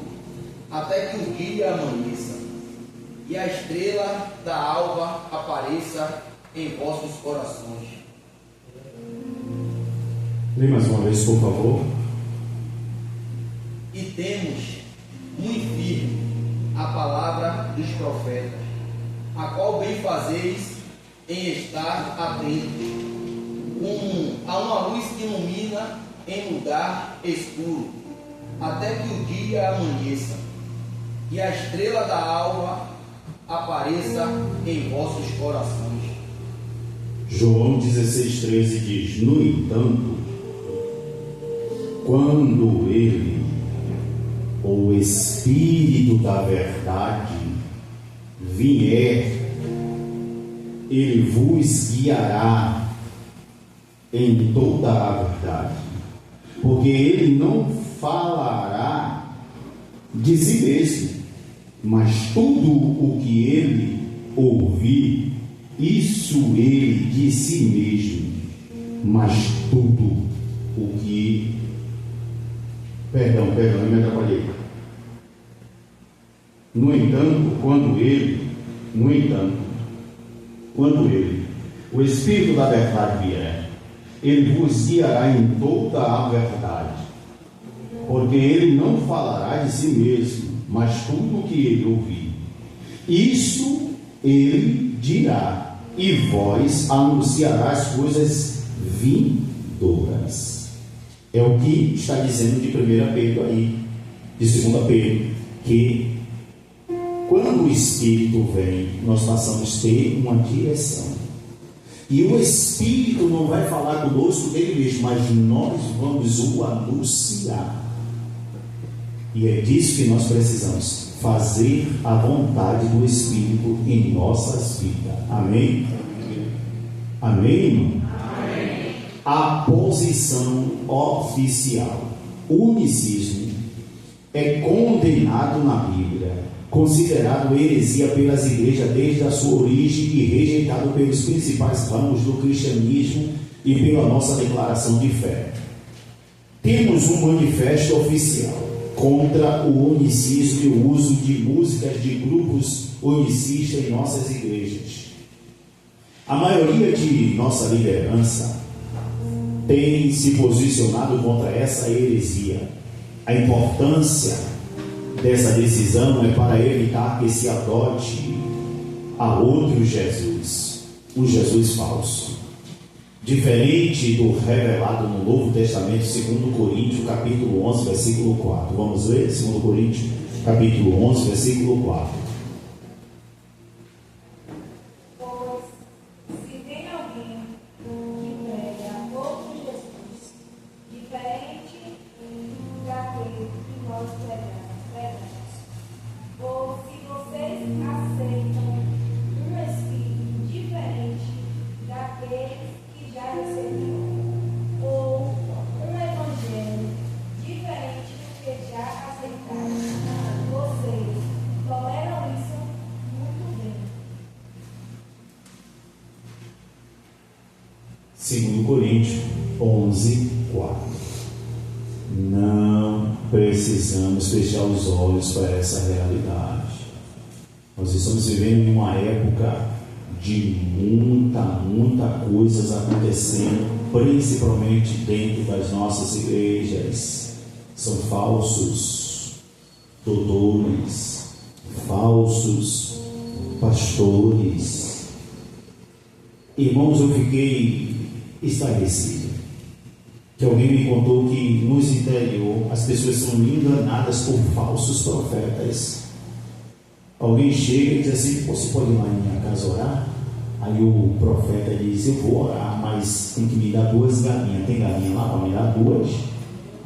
até que o dia amanheça e a estrela da alva apareça em vossos corações. Lê mais uma vez, por favor. E temos muito firme a palavra dos profetas, a qual bem fazeis em estar atentos, como a uma luz que ilumina em lugar escuro, até que o dia amanheça e a estrela da alva apareça em vossos corações. João 16,13 diz: no entanto, quando ele, o Espírito da verdade, vier, ele vos guiará em toda a verdade, porque ele não falará de si mesmo, mas tudo o que ele ouvir, isso ele de si mesmo, mas tudo o que... Perdão, eu me atrapalhei. No entanto, quando ele, o Espírito da verdade vier, ele vos guiará em toda a verdade, porque ele não falará de si mesmo, mas tudo o que ele ouvir, isso ele dirá, e vós anunciarás coisas vindouras. É o que está dizendo de 1 Pedro aí, de 2 Pedro, que quando o Espírito vem, nós passamos a ter uma direção. E o Espírito não vai falar conosco dele mesmo, mas nós vamos o anunciar. E é disso que nós precisamos, fazer a vontade do Espírito em nossas vidas. Amém? Amém, irmão? Amém. a posição oficial. O unicismo é condenado na Bíblia, considerado heresia pelas igrejas desde a sua origem e rejeitado pelos principais ramos do cristianismo e pela nossa declaração de fé. Temos um manifesto oficial contra o unicismo e o uso de músicas de grupos unicistas em nossas igrejas. A maioria de nossa liderança tem se posicionado contra essa heresia. A importância dessa decisão é para evitar que se adote a outro Jesus, o Jesus falso, diferente do revelado no Novo Testamento, 2 Coríntios, capítulo 11, versículo 4. Vamos ler? 2 Coríntios, capítulo 11, versículo 4. Segundo Coríntios 11, 4. Não precisamos fechar os olhos para essa realidade. Nós estamos vivendo em uma época de muita coisas acontecendo, principalmente dentro das nossas igrejas. São falsos doutores, falsos pastores. Irmãos, eu fiquei estarrecido, que alguém me contou que nos interior as pessoas são enganadas por falsos profetas. Alguém chega e diz assim: você pode ir lá em minha casa orar? Aí o profeta diz: eu vou orar, mas tem que me dar 2 galinhas. Tem galinha lá para me dar 2?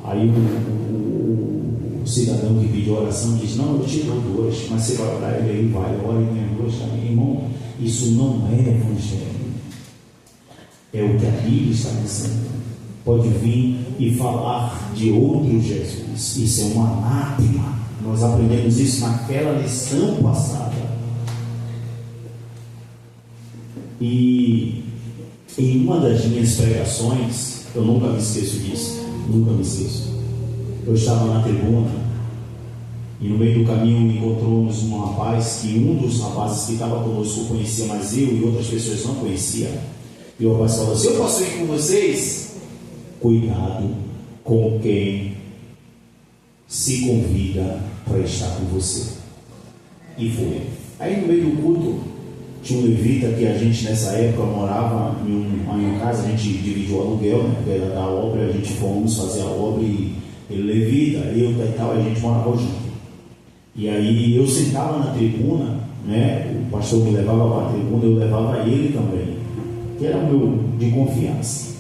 Aí o cidadão que pediu oração diz: não, eu te dou 2, mas você vai orar. Ele aí vai, ora e ganha 2 também. Irmão, isso não é evangelho. É o que a Bíblia está dizendo. Pode vir e falar de outro Jesus. Isso é um anátema. Nós aprendemos isso naquela lição passada. E em uma das minhas pregações, eu nunca me esqueço disso. Nunca me esqueço. Eu estava na tribuna e no meio do caminho encontramos um rapaz que um dos rapazes que estava conosco conhecia, mas eu e outras pessoas não conheciam. E o rapaz falou assim: eu posso ir com vocês? Cuidado com quem se convida para estar com você. E foi. Aí no meio do culto tinha um levita que a gente nessa época morava em uma casa, a gente dividiu o aluguel, né? Porque era da obra, a gente fomos fazer a obra e ele levita, eu e tal, a gente morava junto. E aí eu sentava na tribuna, né? O pastor me levava para a tribuna, eu levava ele também, que era o meu de confiança.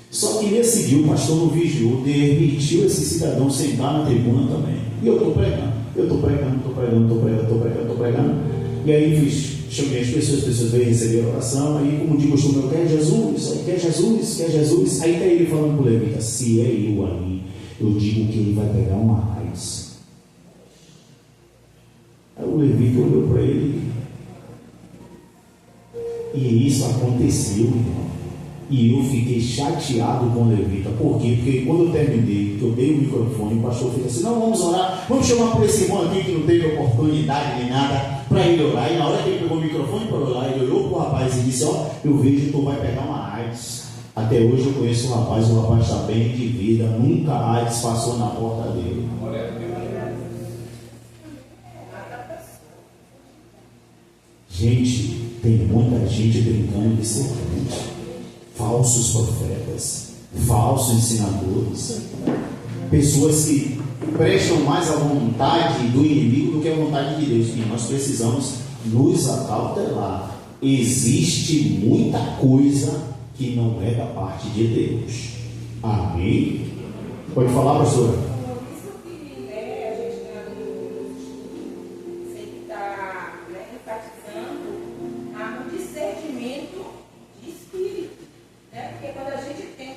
Só que nesse dia o pastor no vigiou permitiu esse cidadão sentar na tribuna também. E eu estou pregando. E aí chamei as pessoas veio receber a oração. Aí, como de costume, eu quero Jesus, quer Jesus. Aí está ele falando para o levita: se é eu ali, eu digo que ele vai pegar uma AIDS. Aí o levita olhou para ele. E isso aconteceu, irmão. E eu fiquei chateado com o levita. Por quê? Porque quando eu terminei, que eu dei o microfone, o pastor fez assim: não, vamos orar, vamos chamar por esse irmão aqui que não teve oportunidade nem nada para ele orar. E na hora que ele pegou o microfone para orar, ele olhou para o rapaz e disse: ó, eu vejo que tu vai pegar uma AIDS. Até hoje eu conheço o rapaz está bem de vida, nunca a AIDS passou na porta dele. Gente, tem muita gente brincando de ser crente. Falsos profetas, falsos ensinadores, pessoas que prestam mais a vontade do inimigo do que a vontade de Deus. E nós precisamos nos acautelar. Existe muita coisa que não é da parte de Deus. Amém? Pode falar, pastora? Isso que a gente sempre está enfatizando o discernimento de espírito. Porque quando a gente tem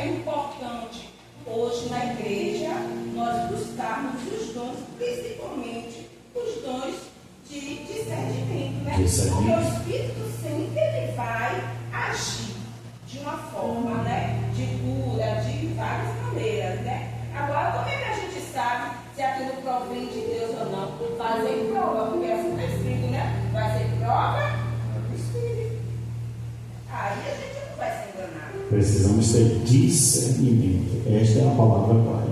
é importante hoje na igreja nós buscarmos os dons, principalmente os dons de discernimento, né? Porque o Espírito sempre ele vai agir de uma forma, né? De cura, de várias maneiras, né? Agora, como é que a gente sabe se aquilo provém de Deus ou não? Fazer prova, porque assim está escrito, né? Vai ser prova do Espírito. Aí a gente não vai se enganar. Precisamos ter discernimento. Esta é a palavra clara.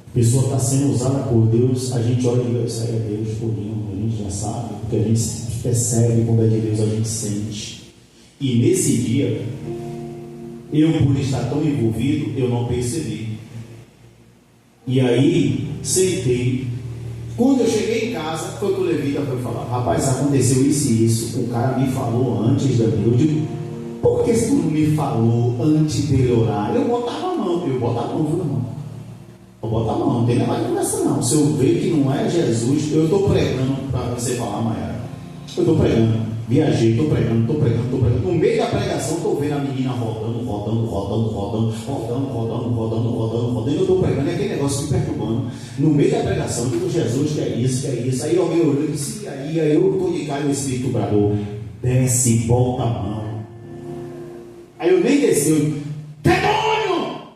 A pessoa está sendo usada por Deus, a gente olha e diz, isso aí é Deus purinho, a gente já sabe, porque a gente percebe quando é de Deus, a gente sente. E nesse dia, eu por estar tão envolvido, eu não percebi. E aí, sentei. Quando eu cheguei em casa, foi que o levita foi falar, rapaz, aconteceu isso e isso, o cara me falou antes da minha. Eu digo, por que tu não me falou antes dele orar? Eu botava a mão, viu, irmão? Eu boto a mão, não tem negócio de conversa não. Se eu ver que não é Jesus, eu estou pregando para você falar, Maiara. Eu estou pregando, viajei, estou pregando. No meio da pregação, estou vendo a menina rodando. Eu estou pregando, é aquele negócio me perturbando. No meio da pregação, eu digo, Jesus, que é isso. Aí alguém olhou e disse, aí eu estou de cara no Espírito bradou, desce, volta a mão. Aí eu nem desci, demônio!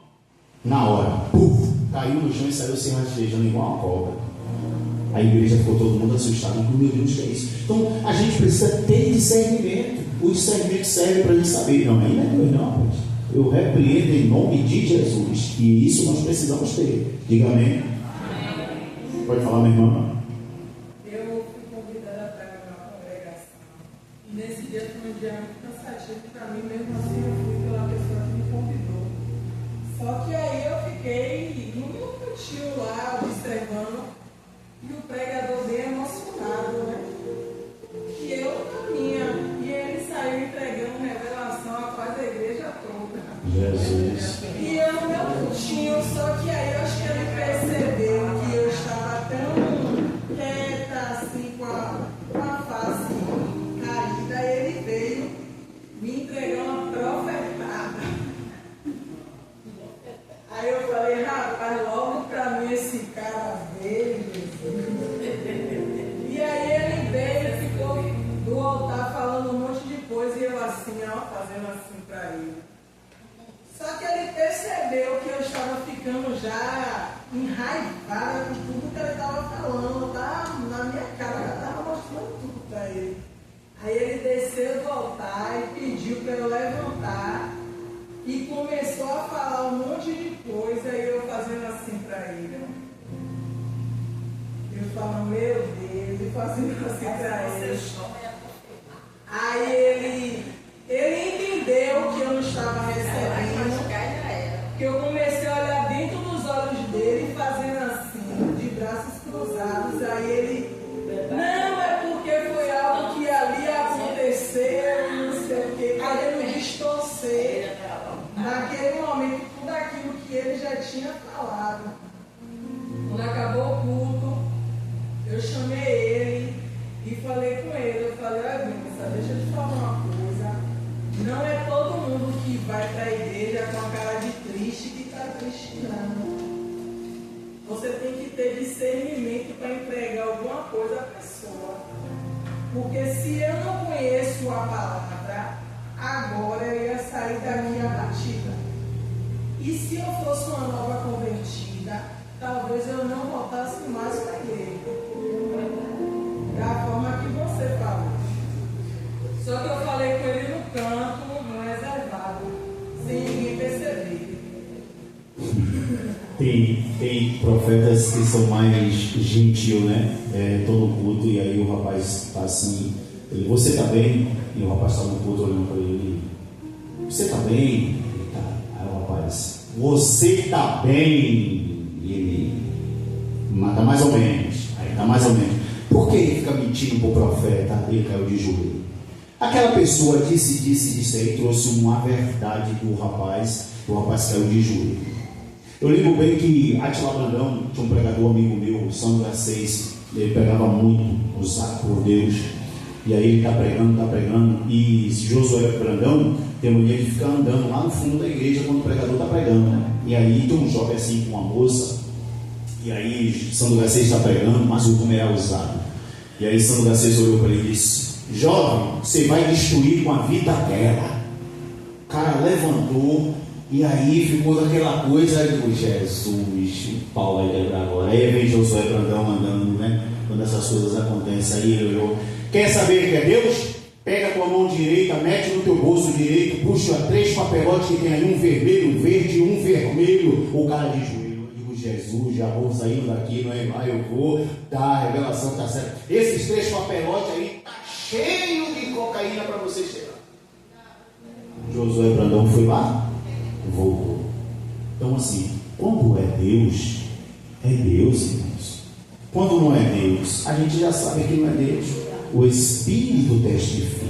Na hora, puf! Caiu no chão e saiu sem rastejando igual uma cobra. A igreja ficou todo mundo assustado. Meu Deus, que é isso? Então a gente precisa ter discernimento. O discernimento serve para a gente saber. Não, ainda é não. Eu repreendo em nome de Jesus. E isso nós precisamos ter. Diga amém. Pode falar, minha irmã. Eu fui convidada para uma congregação. E nesse dia foi um dia muito cansativo para mim, mesmo assim eu fui pela pessoa que me convidou. Só que aí eu fiquei no meu cantinho lá, observando, e o pregador bem emocionado, né? E eu na minha. E ele saiu entregando revelação a quase a igreja toda. Jesus. E eu no meu cantinho, só que aí eu acho que ele percebeu que eu estava tão quieta, assim, com a face caída, e ele veio me entregar uma profetada. Aí eu falei, rapaz, logo pra mim esse cara veio, e aí ele veio e ficou do altar falando um monte de coisa, e eu assim, ó, fazendo assim pra ele. Só que ele percebeu que eu estava ficando já enraivada com tudo que ele estava falando, tá na minha cara, eu estava mostrando tudo pra ele. Aí ele desceu do altar e pediu para eu levantar. E começou a falar um monte de coisa, e eu fazendo assim para ele. Eu falando, meu Deus, e fazendo assim para ele. Aí ele entendeu que eu não estava recebendo, que eu comecei a olhar dentro dos olhos dele, fazendo assim, de braços cruzados. Aí ele, não, é porque foi algo que ali aconteceu, não sei o quê, querendo distorcer. Naquele momento, tudo aquilo que ele já tinha falado. Quando acabou o culto, eu chamei ele e falei com ele. Eu falei, olha, Vinícius, deixa eu te falar uma coisa. Não é todo mundo que vai para a igreja com a cara de triste que está triste, não. Você tem que ter discernimento para entregar alguma coisa à pessoa. Porque se eu não conheço a palavra, agora eu ia sair da minha batida. E se eu fosse uma nova convertida, talvez eu não voltasse mais para a igreja. Da forma que você falou. Só que eu falei com ele no canto, no reservado, sem ninguém perceber. Tem profetas que são mais gentil, né? Todo culto, e aí o rapaz está assim, você está bem? E o rapaz está no culto olhando para ele, você está bem? Ele tá. Aí o rapaz, você está bem? E ele, está mais ou menos. Aí está mais ou menos. Por que ele fica mentindo para o profeta? Ele caiu de joelho. Aquela pessoa disse aí, trouxe uma verdade do rapaz, o rapaz caiu de joelho. Eu lembro bem que Atila Brandão, tinha um pregador amigo meu, Sandro Garcês, ele pregava muito, usado por Deus, e aí ele está pregando, e Josué Brandão tem mania de ficar andando lá no fundo da igreja quando o pregador está pregando, né? E aí tem um jovem assim com uma moça, e aí Sandro Garcês está pregando, mas o como é usado. E aí Sandro Garcês olhou para ele e disse: jovem, você vai destruir com a vida dela. O cara levantou, e aí ficou daquela coisa, aí digo, Jesus, Paulo vai lembrar agora. Aí vem Josué Brandão andando, né? Quando essas coisas acontecem, aí ele olhou: quer saber que é Deus? Pega com a mão direita, mete no teu bolso direito, puxa 3 papelotes que tem aí, um vermelho, um verde e um vermelho. O cara de joelho, eu digo, Jesus, já vou saindo daqui, não é mais, eu vou dar a revelação, tá certo. Esses 3 papelotes aí tá cheio de cocaína para você cheirar. Josué Brandão foi lá, voltou. Então assim, quando é Deus, irmãos. Quando não é Deus, a gente já sabe que não é Deus. O Espírito testifica.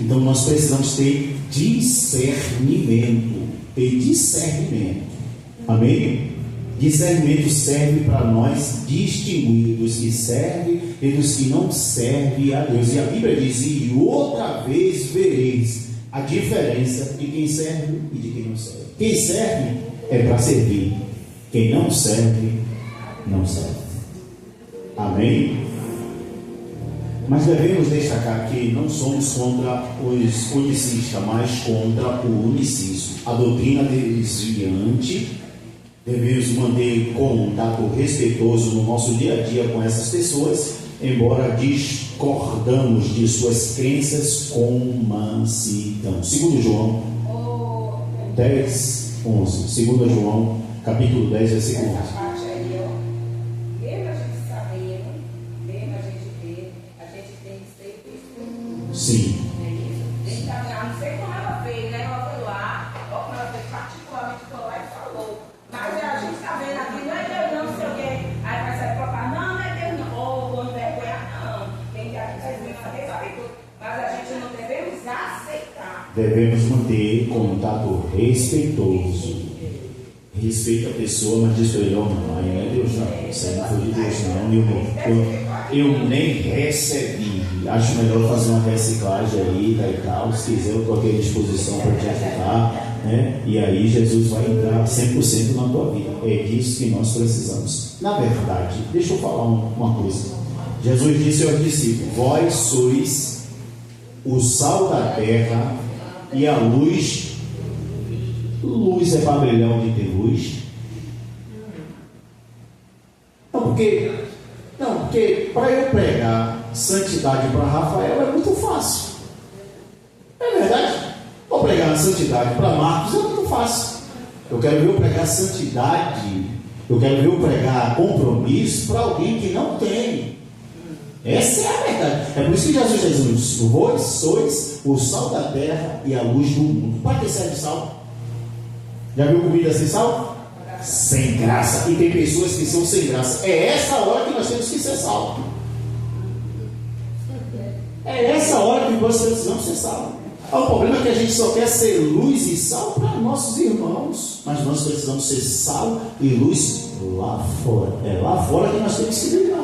Então nós precisamos ter discernimento. Amém? Discernimento serve para nós distinguir dos que servem e dos que não servem a Deus. E a Bíblia diz: e outra vez vereis a diferença de quem serve e de quem não serve. Quem serve é para servir. Quem não serve, não serve. Amém? Mas devemos destacar que não somos contra os unicistas, mas contra o unicismo. A doutrina desviante, devemos manter contato respeitoso no nosso dia a dia com essas pessoas, embora discordamos de suas crenças com mansidão. 2 João 10, 11. 2 João, capítulo 10, versículo 11. Sim. Não sei como ela fez, né? Ela foi lá, ou como ela fez particularmente, foi lá e falou. Mas a gente está vendo aqui, não é Deus não, não sei o quê. Aí vai sair para falar, não é Deus não. Ou quando vergonha, não. Tem que saber tudo. Mas a gente não devemos aceitar. Devemos manter contato respeitoso. Respeita a pessoa, mas diz para ele: não é Deus não. Isso aí não foi de Deus não. Eu nem recebi. Acho melhor fazer uma reciclagem aí e tal. Se quiser, eu estou aqui à disposição para te ajudar, né? E aí Jesus vai entrar 100% na tua vida. É disso que nós precisamos. Na verdade, deixa eu falar uma coisa. Jesus disse aos discípulos: vós sois o sal da terra e a luz. Luz é para brilhar onde tem luz. Não, porque para eu pregar santidade para Rafael é muito fácil. É verdade? Vou pregar santidade para Marcos é muito fácil. Eu quero ver eu pregar santidade, eu quero ver eu pregar compromisso para alguém que não tem. Essa é a verdade. É por isso que Jesus diz: vós sois o sal da terra e a luz do mundo. Para que serve sal? Já viu comida sem sal? Sem graça. E tem pessoas que são sem graça. É essa hora que nós temos que ser sal. É essa hora que nós precisamos ser sal. O problema é que a gente só quer ser luz e sal para nossos irmãos. Mas nós precisamos ser sal e luz lá fora. É lá fora que nós temos que brilhar.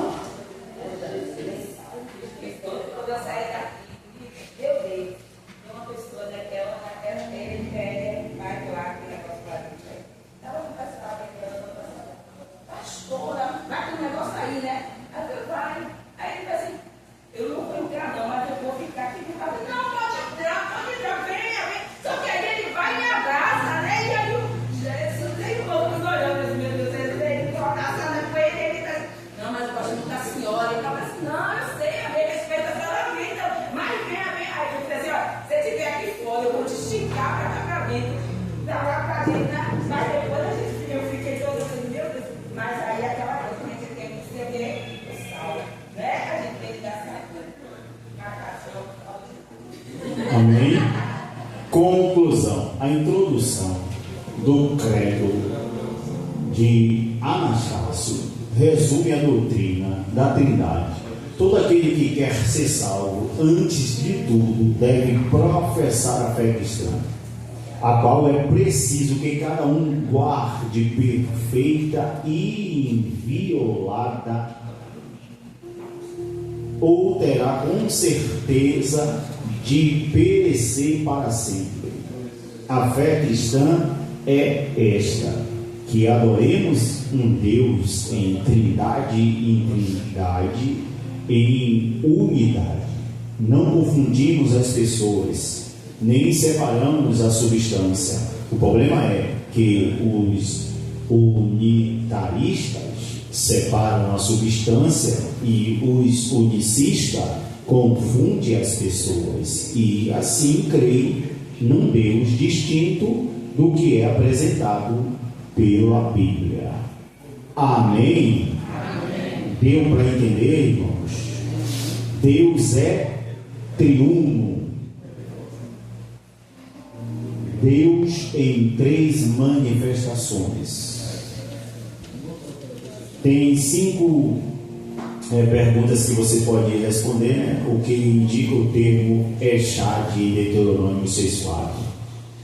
Amém? Conclusão. A introdução do credo de Anastácio resume a doutrina da Trindade. Todo aquele que quer ser salvo, antes de tudo, deve professar a fé cristã, a qual é preciso que cada um guarde perfeita e inviolada, ou terá com certeza de perecer para sempre. A fé cristã é esta: que adoremos um Deus em trindade e trindade, em unidade. Não confundimos as pessoas, nem separamos a substância. O problema é que os unitaristas separam a substância e os unicistas confundem as pessoas e assim creem num Deus distinto do que é apresentado pela Bíblia. Amém? Amém. Deu para entender, irmãos? Deus é triuno. Deus em 3 manifestações. Tem 5 perguntas que você pode responder, né? O que indica o termo Echad de Deuteronômio 6,4.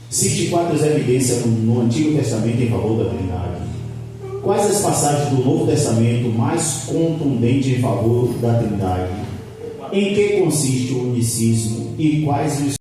Cite 4 evidências no Antigo Testamento em favor da Trindade. Quais as passagens do Novo Testamento mais contundentes em favor da Trindade? Em que consiste o unicismo e quais os